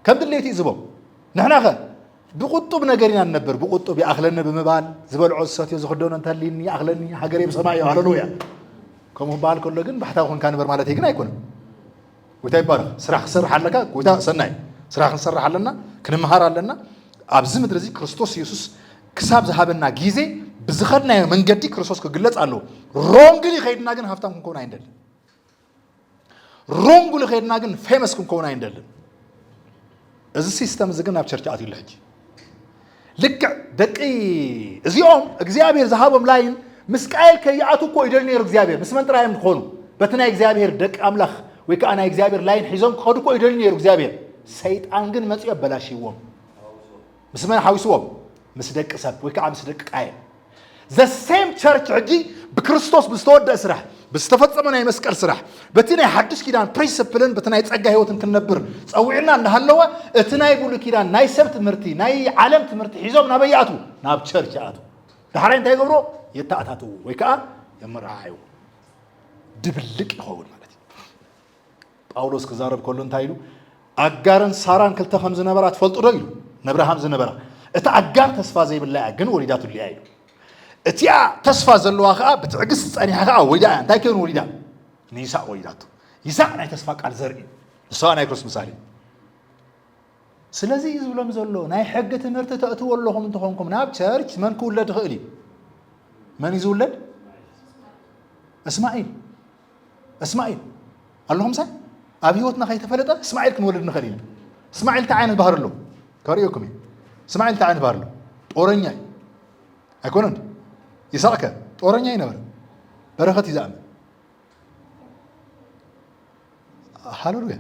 ከም ድሌት ይዝቦም ንሕና ኸ ብቁጡብ ነገር ኢና ነበር ብቁጡብ ይኣኽለኒ ብምባል ዝበልዖ ዝሰትዮ ዝኽደኖ እንተሃልዩኒ ይኣኽለኒ ሃገሬ ብሰማይ እዩ ሃሌሉያ ከምኡ በሃል ከሎ ግን ባሕታዊ ኮንካ ንበር ማለት ግን ኣይኮነን ጎይታ ይባረኽ ስራሕ ክሰርሕ ኣለካ ጎይታ ሰናይ ስራሕ ክንሰርሕ ኣለና ክንምሃር ኣለና ኣብዚ ምድሪ እዚ ክርስቶስ ኢየሱስ ክሳብ ዝሃበና ግዜ ብዝኸድናዮ መንገዲ ክርስቶስ ክግለጽ ኣለዎ ሮንግሊ ኸይድና ግን ሃብታም ክንከውን ኣይንደልን ሮንግሊ ኸይድና ግን ፌመስ ክንከውን ኣይንደልን እዚ ሲስተም እዚ ግን ኣብ ቸርች ኣትዩሉ ሕጂ ልክዕ ደቂ እዚኦም እግዚኣብሔር ዝሃቦም ላይን ምስ ቃየል ከይኣቱ እኮ ይደል ነይሩ እግዚኣብሔር ምስ መን ጥራዮም ክኾኑ በቲ ናይ እግዚኣብሔር ደቂ ኣምላኽ ወይ ከዓ ናይ እግዚኣብሔር ላይን ሒዞም ክኸዱ እኮ ይደል ነይሩ እግዚኣብሔር ሰይጣን ግን መፅዮ ኣበላሽዎም ምስ መን ሓዊስዎም ምስ ደቂ ሰብ ወይ ከዓ ምስ ደቂ ቃየል the same church ሕጂ ብክርስቶስ ብዝተወደአ ስራሕ ብዝተፈፀመ ናይ መስቀል ስራሕ በቲ ናይ ሓድሽ ኪዳን ፕሪንስፕልን በቲ ናይ ፀጋ ህይወትን ክንነብር ፀዊዕና እንዳሃለወ እቲ ናይ ብሉይ ኪዳን ናይ ሰብ ትምህርቲ ናይ ዓለም ትምህርቲ ሒዞም ናበይ ይኣቱ ናብ ቸርች ይኣቱ ዳሕራይ እንታይ ይገብሮ የተኣታትው ወይ ከዓ የመርዓዩ ድብልቅ ይኸውን ማለት እዩ ጳውሎስ ክዛረብ ከሎ እንታይ ኢሉ ኣጋርን ሳራን ክልተ ከም ዝነበራ ትፈልጡ ዶ ኢሉ ነብርሃም ዝነበራ እቲ ኣጋር ተስፋ ዘይብላ እያ ግን ወሊዳትሉ እያ ኢሉ እቲያ ተስፋ ዘለዋ ከዓ ብትዕግስቲ ፀኒሓ ከዓ ወሊዳ እያ እንታይ ከይኑ ወሊዳ ንይስሐቅ ወሊዳቱ ይስሐቅ ናይ ተስፋ ቃል ዘርኢ ንሷ ናይ ክርስቶስ ምሳሌ ስለዚ ዝብሎም ዘሎ ናይ ሕጊ ትምህርቲ ተእትዎ ኣለኹም እንትኾንኩም ናብ ቸርች መን ክውለድ ይኽእል እዩ መን እዩ ዝውለድ እስማኤል ኣለኹም ሳይ ኣብ ህይወትና ከይተፈለጠ እስማኤል ክንወልድ ንኽእል ኢና እስማኤል እንታይ ዓይነት ባህር ኣሎ ከርእየኩም እዩ እስማኤል እንታይ ዓይነት ባህር ኣሎ ጦረኛ እዩ ኣይኮነን ይስሐቅ ጦረኛ ይነበረ በረኸት እዩ ዝኣምን ሃሌሉያ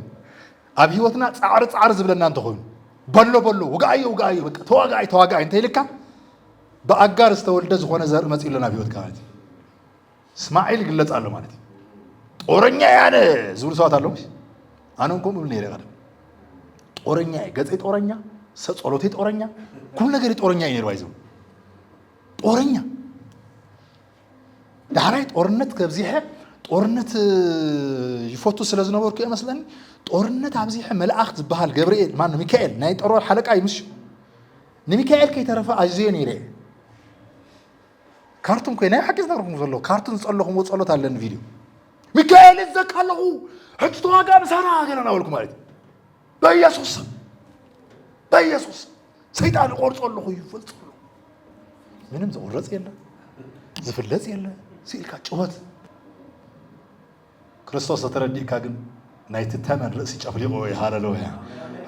ኣብ ህይወትና ፃዕሪ ዝብለና እንተኾይኑ በሎ ውጋእዮ በቃ ተዋጋኢ እንተይልካ ብኣጋር ዝተወልደ ዝኾነ ዘርኢ መፅኡ ሎ ናብ ህይወትካ ማለት እዩ እስማኤል ይግለፅ ኣሎ ማለት እዩ ጦረኛ ያነ ዝብሉ ሰባት ኣለዎ ኣነ ከምኡ ብል ነይረ ቀደም ጦረኛ ገፀይ ጦረኛ ጸሎተይ ጦረኛ ኩሉ ነገር ጦረኛ እዩ ነይሩ ይዝቡ ጦረኛ ዳሕራይ ጦርነት ከብዚሐ ጦርነት ይፈቱ ስለ ዝነበርኩ ይመስለኒ ጦርነት ኣብዚሐ መልኣኽት ዝበሃል ገብርኤል ማነው ሚካኤል ናይ ጦር ሓለቃ ይምሽ ንሚካኤል ከይተረፈ ኣዝዮ ነይረ ካርቱን ኮይና ሓቂ ዝነግርኩም ዘሎ ካርቱን ዝፀለኹም ጸሎት ኣለኒ ቪድዮ ሚካኤል ዘካለኹ ሕጂ ተዋጋ ምሳና ገለና ወልኩ ማለት በኢየሱስ ሰይጣን ቆርጾ ኣለኹ ይፈልጽ ምንም ዝቆረጽ የለ ዝፍለጽ የለ ሲልካ ጭወት ክርስቶስ ተረዲእካ ግን ናይቲ ተመን ርእሲ ጨፍሊቆ ሃሌሉያ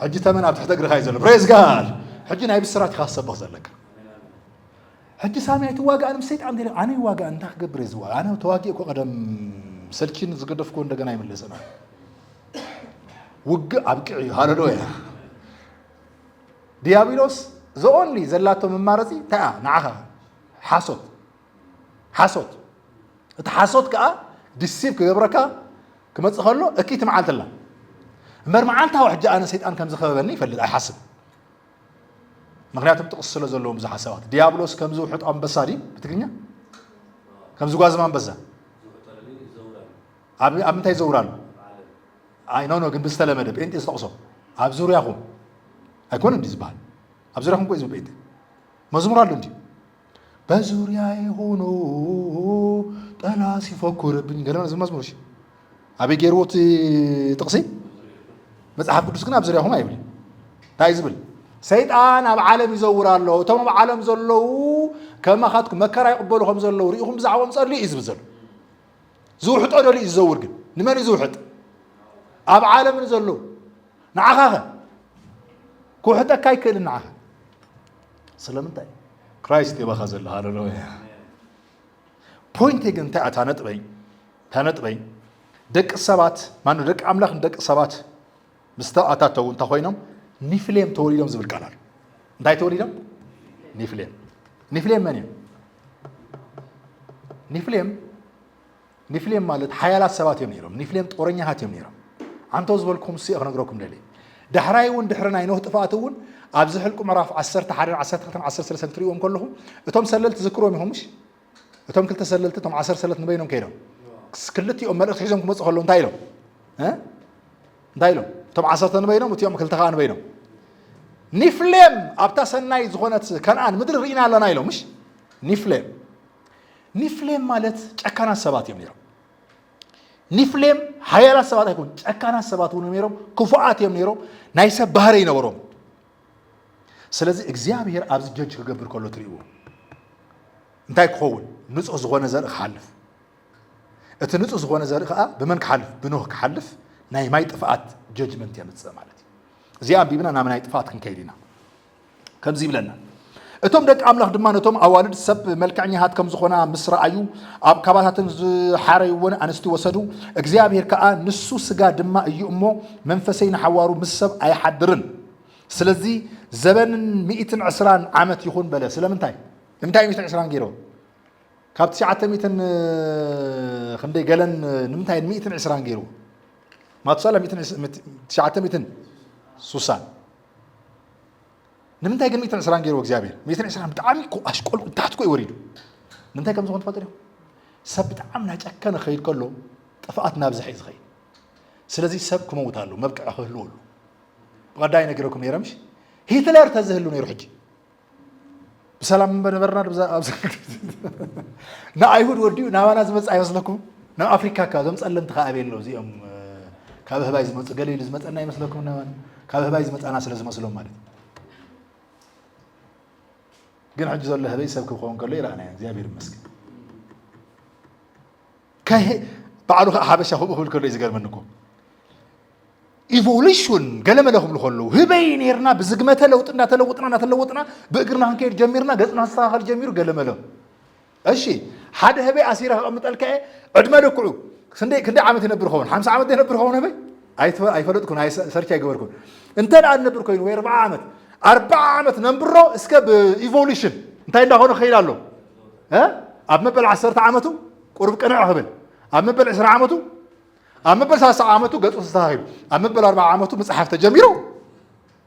ሕጂ ተመን ኣብ ትሕቲ እግርኻ እዩ ዘሎ ፕሬዝ ጋድ ሕጂ ናይ ብስራት ኢኻ ክሰብኽ ዘለካ ሕጂ ሳምያይ ትዋጋእ ምስ ሰይጣን እንተ ኣነ ይዋጋእ እንታይ ክገብር እየ ዝዋጋእ ኣነ ተዋጊእ እኮ ቀደም ሰልኪን ዝገደፍኮ እንደገና ይመለሰና ውግእ ኣብቅዕ እዩ ሃሌሉያ ዲያብሎስ ዘኦንሊ ዘላቶ መማረፂ እንታይ ንዓኻ ሓሶት እቲ ሓሶት ከዓ ዲሲብ ክገብረካ ክመፅእ ከሎ እኪት መዓልትላ እምበር መዓልታዊ ሕጂ ኣነ ሰይጣን ከም ዝኸበበኒ ይፈልጥ ኣይሓስብ ምክንያቱም ጥቕስ ስለ ዘለዎም ብዙሓት ሰባት ዲያብሎስ ከም ዝውሕጥ ኣንበሳ ዲ ብትግርኛ ከም ዝጓዝም ኣንበሳ ኣብ ምንታይ ይዘውራሉ ኣይ ኖ ግን ብዝተለመደ ጴንጤ ዝጠቕሶ ኣብ ዙርያኹም ኣይኮነን እንዲ ዝበሃል ኣብ ዙርያኹም ኮ ዝብል ጴንጤ መዝሙር ኣሎ እንዲ በዙርያዬ ሆኖ ጠላት ሲፎክርብኝ ገለና እዚ መዝሙር እሺ ኣበይ ገይርዎ እቲ ጥቕሲ መፅሓፍ ቅዱስ ግን ኣብ ዙርያኹም ኣይብል እንታይ ዝብል ሰይጣን ኣብ ዓለም ይዘውር ኣሎ እቶም ኣብ ዓለም ዘለዉ ከማኻትኩም መከራ ይቕበሉ ከም ዘለዉ ርኢኹም ብዛዕቦም ጸልዩ እዩ ዝብል ዘሎ ዝውሕጦ ደልዩ እዩ ዝዘውር ግን ንመን እዩ ዝውሕጥ ኣብ ዓለም ንዘለዉ ንዓኻ ኸ ክውሕጠካ ይክእልን ንዓኻ ስለምንታይ ክራይስት የባኻ ዘሎ ሃሌሉያ ፖይንቴ ግን እንታይ ታነጥበይ ደቂ ሰባት ማነው ደቂ ኣምላኽ ንደቂ ሰባት ምስተኣታተው እንታይ ኮይኖም ኒፍሌም ተወሊዶም ዝብል ቃል ኣሎ እንታይ ተወሊዶም ኒፍሌም መን እዮም ኒፍሌም ማለት ሓያላት ሰባት እዮም ነይሮም ኒፍሌም ጦረኛታት እዮም ነይሮም አንተ ዝበልኩም ሲ ክነግረኩም ደለይ دحرايون دحرنا ينوه طفاتون ابزح لكم مراف 10 حرر 10 13 تريهم كلهم اتهم سللت تذكروا مهمش اتهم كل تسللت اتهم 10 سلت نبينهم كيدو كلتيهم ملك حيزهم كمص خلون تايلو ها دايلو اتهم 10 نبينهم وتيوم كل تخان نبينهم نفلم ابتا سناي زغونت كنعان مدر رينا لنا يلو مش نفلم مالت ጨካና ሰባት የሚለው نفلم حيالا ሰባት አይኮን ጨካና ሰባት ነው የሚለው ክፉአት የሚለው ናይሰ ባህሪ ይነበሮም ስለዚህ እግዚአብሔር ኣብዚ ጀጅ ከገብር ከሎ ትሪው እንታይ ክኸውን ንጹህ ዝሆነ ዘርኢ ክሓልፍ እቲ ንጹህ ዝሆነ ዘርኢ ከዓ በመን ክሓልፍ ብኖህ ክሓልፍ ናይ ማይ ጥፋት ጀጅመንት የምጽእ ማለት እዚያ ቢብና ናም ናይ ጥፋት ክንከይድና ከምዚ ይብለና እቶም ደቂ አምላክ ድማ ነቶም አዋልድ ሰብ መልካኛሃት ከም ዝኾና ምስራአዩ ኣብ ካባታትን ሓረይውን አንስቲ ወሰዱ እግዚአብሔር ከዓ ንሱ ስጋ ድማ እዩ እሞ መንፈሰይ ንሐዋሩ ምሰብ አይሐድርን ስለዚህ ዘበንን 120 ዓመት ይኹን በለ ስለምንታይ 120 ገይሮ ካብ 900 ክንደይ ገለን ንምንታይ 120 ገይሮ ማትሰላ 900 ሱሳን ንምንታይ ግን 120 ገይሮ እግዚአብሔር 120 በጣም አሽቆል ታትኮ ይወሪዱ ንምንታይ ከም ዝኾን ተፈጥሮ ሰብ በጣም ናጨከነ ኸይድ ከሎ ጥፋት ናብዝሕ ይዝኸይ ስለዚህ ሰብ ክመውታሉ መብቀዕ ክህልወሉ በቀዳይ ነገረኩም የረምሽ ሂትለር ተዝህሉ ነይሩ ሕጂ بسلام بنبرنا نا أيهود وديو ناوانا زمت أيمسلكم نا أفريقيا كذا مسألة تخابين لو زيهم كابه بايز مت قليل زمت أنا يمسلكم نوان كابه بايز مت أنا سلزم مسلوم مالي جن حجز الله هذي سبكم خوان كله لا أنا زيابير مسك كه بعده حبش هو بقول كله يزجر منكم evolution قلما لهم الخلو هبين يرنا بزقمته تلوطنا بقرنا هنكير جميرنا قصنا الصاخر جمير قلما له أشي حد هبي أسيره أمتلك عدما لكعو كندي عامة نبر خون 5 عامة نبر خون هبي أي فلتكون هاي سرتي أجبركم أنت الآن نبر كوين وير 4 عامة نبره اسكب evolution أنت عندنا هون خير له ها أبى بل 10 عامته قرب قناع هبل أبى بل 10 عامته أما بل 3 عامته قد أستاهل أما بل 4 عامته مصحف تجميره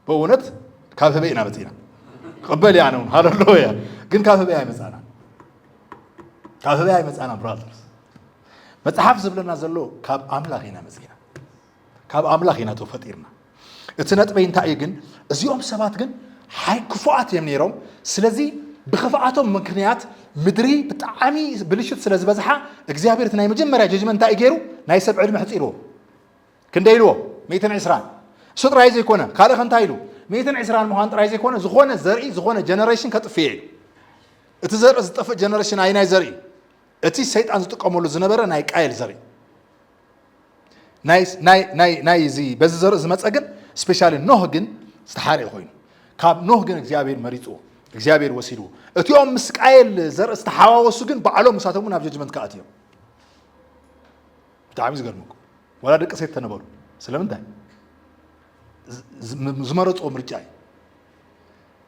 بونت كافه بينا بتينا قبل يعني هاللويا كن كافه بيا مسانا كافه بيا مسانا برادرز مصحف زبلنا زلو كاب أملاخينا مسكينا كاب أملاخينا توفطيرنا اتنط بين تاي ግን እዚኦም ሰባት ግን ሃይ ክፉአት የሚሮም ስለዚህ بخفاءاتهم مكنيات مدري بتعامي بلشت سلاز بزحة እግዚአብሔር تناي مجمرة ججمنتا إجيرو ناي 70 محصيرو كنديلو 120 صوت رايز يكونه قال خنتايلو 120 مهانت رايز يكونه زخونه زرعي زخونه جنريشن كطفيل اتزر زطف جنريشن اي ناي زرعي اتي سيطان زطقمولو زنبره ناي قايل زرعي ناي زي بز زر زمصغن سبيشال نوح ግን استحاري خوين ካብ نوح ግን እግዚአብሔር መሪጾ እግዚአብሔር ወሲዱ እቲኦም ምስቃኤል ዘር استحواوሱ ግን በዓሎም ሳተሙ ናብ ጀጅመንት ካአትዮም በጣም ይገርምኩ ወላ ደቀ ሰይት ተነበሩ ስለምንታይ ዝመረጾ ምርጫይ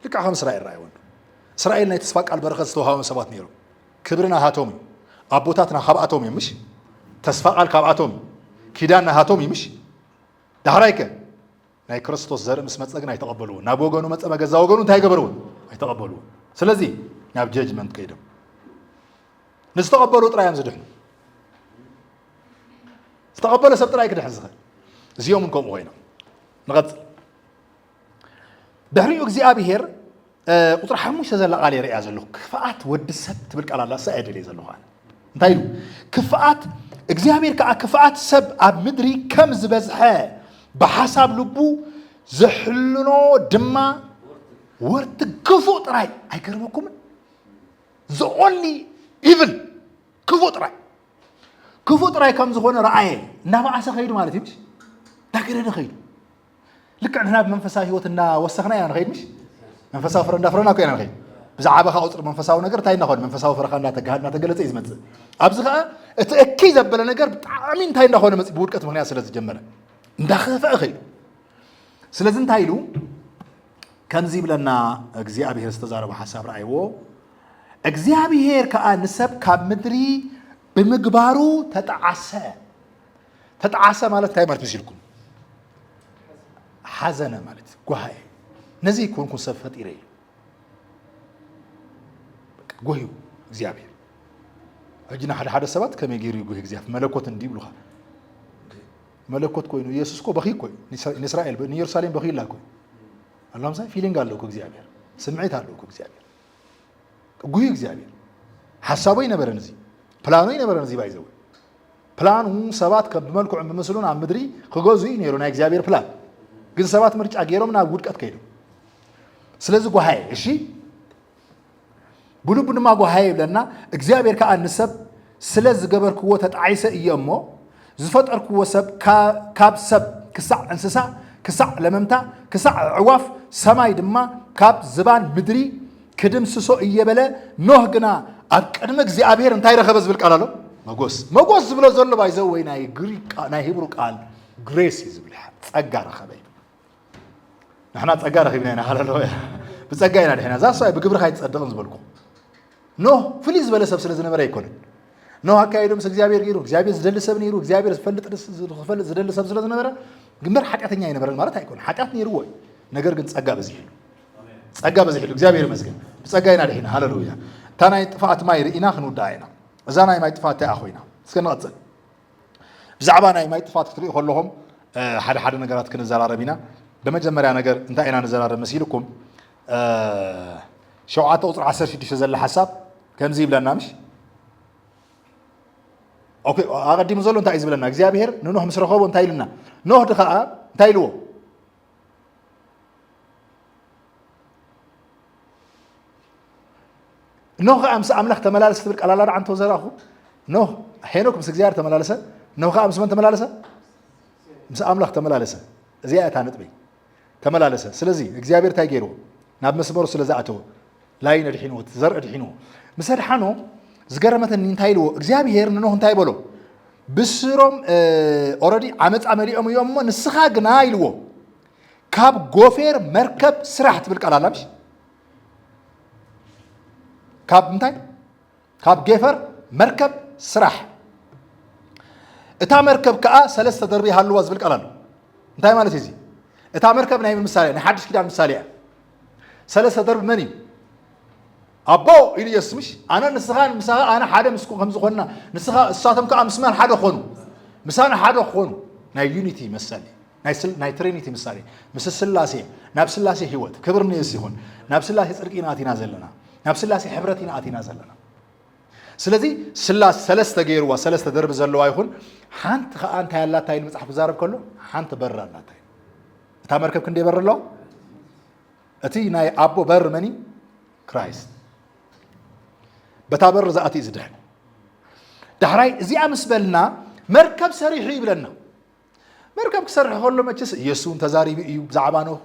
ልክ አሁን እስራኤል ራይወን እስራኤል ናይ ተስፋ ቃል በረከት ዝተዋሃበ ሰባት ነይሩ ክብርና ሃቶም አቦታትና ካብአቶም ይምሽ ተስፋ ቃል ካብአቶም ኪዳንና ሃቶም ይምሽ ዳህራይከ ናይ ክርስቶስ ዘር ምስ መጸግና ይተቀበሉ ናብ ወገኑ መጸ መገዛ ወገኑ እንታይ ገበሩ አይተቀበሉ ስለዚህ ናብ ጀጅመንት ከይደም ንስተቀበሉ ጥራይም ዝድሕኑ استقبل سبت رايك دحزخ زيوم منكم وينه نغطل دحريو እግዚአብሔር ቁጥር 5 ዘላ ቃል ይርያ ዘሎ ክፋአት ወድ ሰብ ትብል ቃል አላ ሰዓድ ለይ ዘሎ ቃል እንታይሉ ክፋአት እግዚአብሔር ከአ ክፋአት ሰብ ኣብ ምድሪ ከም ዝበዝሐ በሐሳብ ልቡ ዝሕልኖ ድማ ወርት ክፉ ጥራይ አይገርመኩም the only evil ክፉ ጥራይ ክፉ ጥራይ ከም ዝኾነ ረአየ እናባዓሰ ኸይዱ ማለት ይምሽ ዳገረደ ኸይዱ ልክ ዕድና በመንፈሳዊ ህይወትና ወሰኽና ያን ኸይድ ምሽ መንፈሳዊ ፍረንዳ ፍረና ኮይና ኸይድ ብዛዕባ ኸውጥር መንፈሳዊ ነገር ታይና ኾን መንፈሳዊ ፍረኻ እንዳተጋሃድና ተገለጸ ይዝመጽእ ኣብዚ ኸ እቲ እኪ ዘበለ ነገር ብጣዕሚ እንታይ እንዳኾነ መጽ ብውድቀት ምክንያት ስለ ዝጀመረ እንዳኸፈ ኸይዱ ስለዚህ እንታይሉ ከምዚ ብለና እግዚአብሔር ዝተዛረበ ሐሳብ ረአይዎ እግዚአብሔር ከአ ንሰብ ካብ ምድሪ بمقبارو تتعسى مالت تاي مرت بسيلكم حزنة مالت قهاي نزي يكون سفت إيري قهيو زيابير أجينا حدا سبات كم يجيري قهي زياب ملكوت ندي بلوها ملكوت كوينو يسوس كو بخي كوي إسرائيل نيرساليم بخي لا كوي اللهم صل فيلين قال له كو زيابير سمعت قال له كو زيابير قهي زيابير حسابي نبرنزي بلانوي نبرنزي بايزوي بلان هم سبات كبملكو عم بمسلون عم بدري خجوزي نيرونا إجزابير بلان جن سبات مرج أجيرهم ناقود كتكيلو سلزق وهاي إشي بلو ما وهاي لنا إجزابير كأن نسب سلزق قبر قوة عيسى يمه زفت أركو سب كاب سب كسع انسسا كسع لممتا كسع عواف سماي دما كاب زبان بدري كدم سسو يبلا نهجنا أكرم إجزابير انتهي رخبز بالكلام مقوس بلو زلوا بايزوي ناي غريك ناي هيبرو قال غريسيز بلح تصقار خبي نحنا تصقار خبينا هاللويا بتصقاينا دحنا ذا صاي بقبر خاي تصدقن زبلكم نو فليز بلا سب سلازنا برا يكون نو هكايدو مس እግዚአብሔር ይሩ እግዚአብሔር ዝደል ሰብ ነው ይሩ እግዚአብሔር ዝፈልጥ ዝደል ሰብ ስለዝና በራ ግምር ኃጢአተኛ ይነበራል ማለት አይቆን ኃጢአት ነው ይሩ ወይ ነገር ግን ጸጋ በዚህ ይሉ ጸጋ በዚህ ይሉ እግዚአብሔር ይመስገን በጸጋይና ደህና ሃሌሉያ ታናይ ጥፋት ማይር ኢና ክንውዳይና እዛናይ ማይ ጥፋት ታአኾይና እስከነቀጽ ብዛዕባ ናይ ማይ ጥፋት ክትሪኡ ከለኹም ሓደ ነገራት ክንዘራረቢና በመጀመሪያ ነገር እንታይ ኢና ንዘራረብ መሲልኩም ሸውዓተ ቁጥር 16 ዘለ ሐሳብ ከምዚ ይብለና ምሽ ኦኬ አቀዲም ዘሎ እንታይ ይዝብለና እግዚአብሔር ንኖህ ምስ ረኸቦ እንታይ ይልና ኖህ ድኻ እንታይ ይልዎ ኖህ አምስ አምላክ ተመላለሰ ትብል ቃል አላር አንተ ዘራኹ ኖህ ሄኖክ ምስ እግዚአብሔር ተመላለሰ ኖህ አምስ መን ተመላለሰ ምስ አምላክ ተመላለሰ እዚያ ታነጥበይ ተመላለሰ ስለዚህ እግዚአብሔር ታይገሩ ናብ መስመሩ ስለዛአተው ላይ ነድሒኖ ዘርእ ድሒኖ መሰድሓኖ ዝገረመተን እንታይ ይልዎ እግዚአብሔር ንኖህ እንታይ በሎ ብስሮም ኦሬዲ ዓመፅ አመሊኦም እዮም ንስኻ ግና ይልዎ ካብ ጎፌር መርከብ ስራሕ ትብል ቃል አላምሽ ካብ እንታይ ካብ ጌፈር መርከብ ስራሕ እታ መርከብ ከዓ ሰለስተ ደርቢ ሃልዋ ዝብል ቃል አሎ እንታይ ማለት እዚ እታ መርከብ ናይ ምሳሌ ናይ ሓድሽ ኪዳን ምሳሌ ሰለስተ ደርቢ መን እዩ አቦ ኢልያስ ምሽ አና ንስኻን ምሳኻ አና ሓደ ምስኩ ከም ዝኾንና ንስኻ እሳቶም ከዓ ምስማን ሓደ ኾኑ ምሳና ሓደ ኾኑ ናይ ዩኒቲ ምሳሌ ናይ ትሪኒቲ ምሳሌ ምስ ስላሴ ናብ ስላሴ ህይወት ክብር ንየስ ይኹን ናብ ስላሴ ጽድቂና አቲና ዘለና ናብ ስላሴ ሕብረቲና አቲና ዘለና ስለዚህ ስላሴ ሰለስተ ገይርዋ ሰለስተ ደርብ ዘለዋ ይኹን ሓንቲ ከዓ እንታይ ያላታ ይል መጽሓፍ ዛረብ ከሎ ሓንቲ በር አላታ እታ መርከብ ክንደ ይበርሎ እቲ ናይ አቦ በር መኒ ክራይስት በታበር ዛአቲ ዝድህ ዳህራይ እዚኣ መስበልና መርከብ ሰሪሑ ይብለና መርከብ ክሰርሕ ከሎ መቸስ ኢየሱስ ተዛሪቢ እዩ ብዛዕባ ነው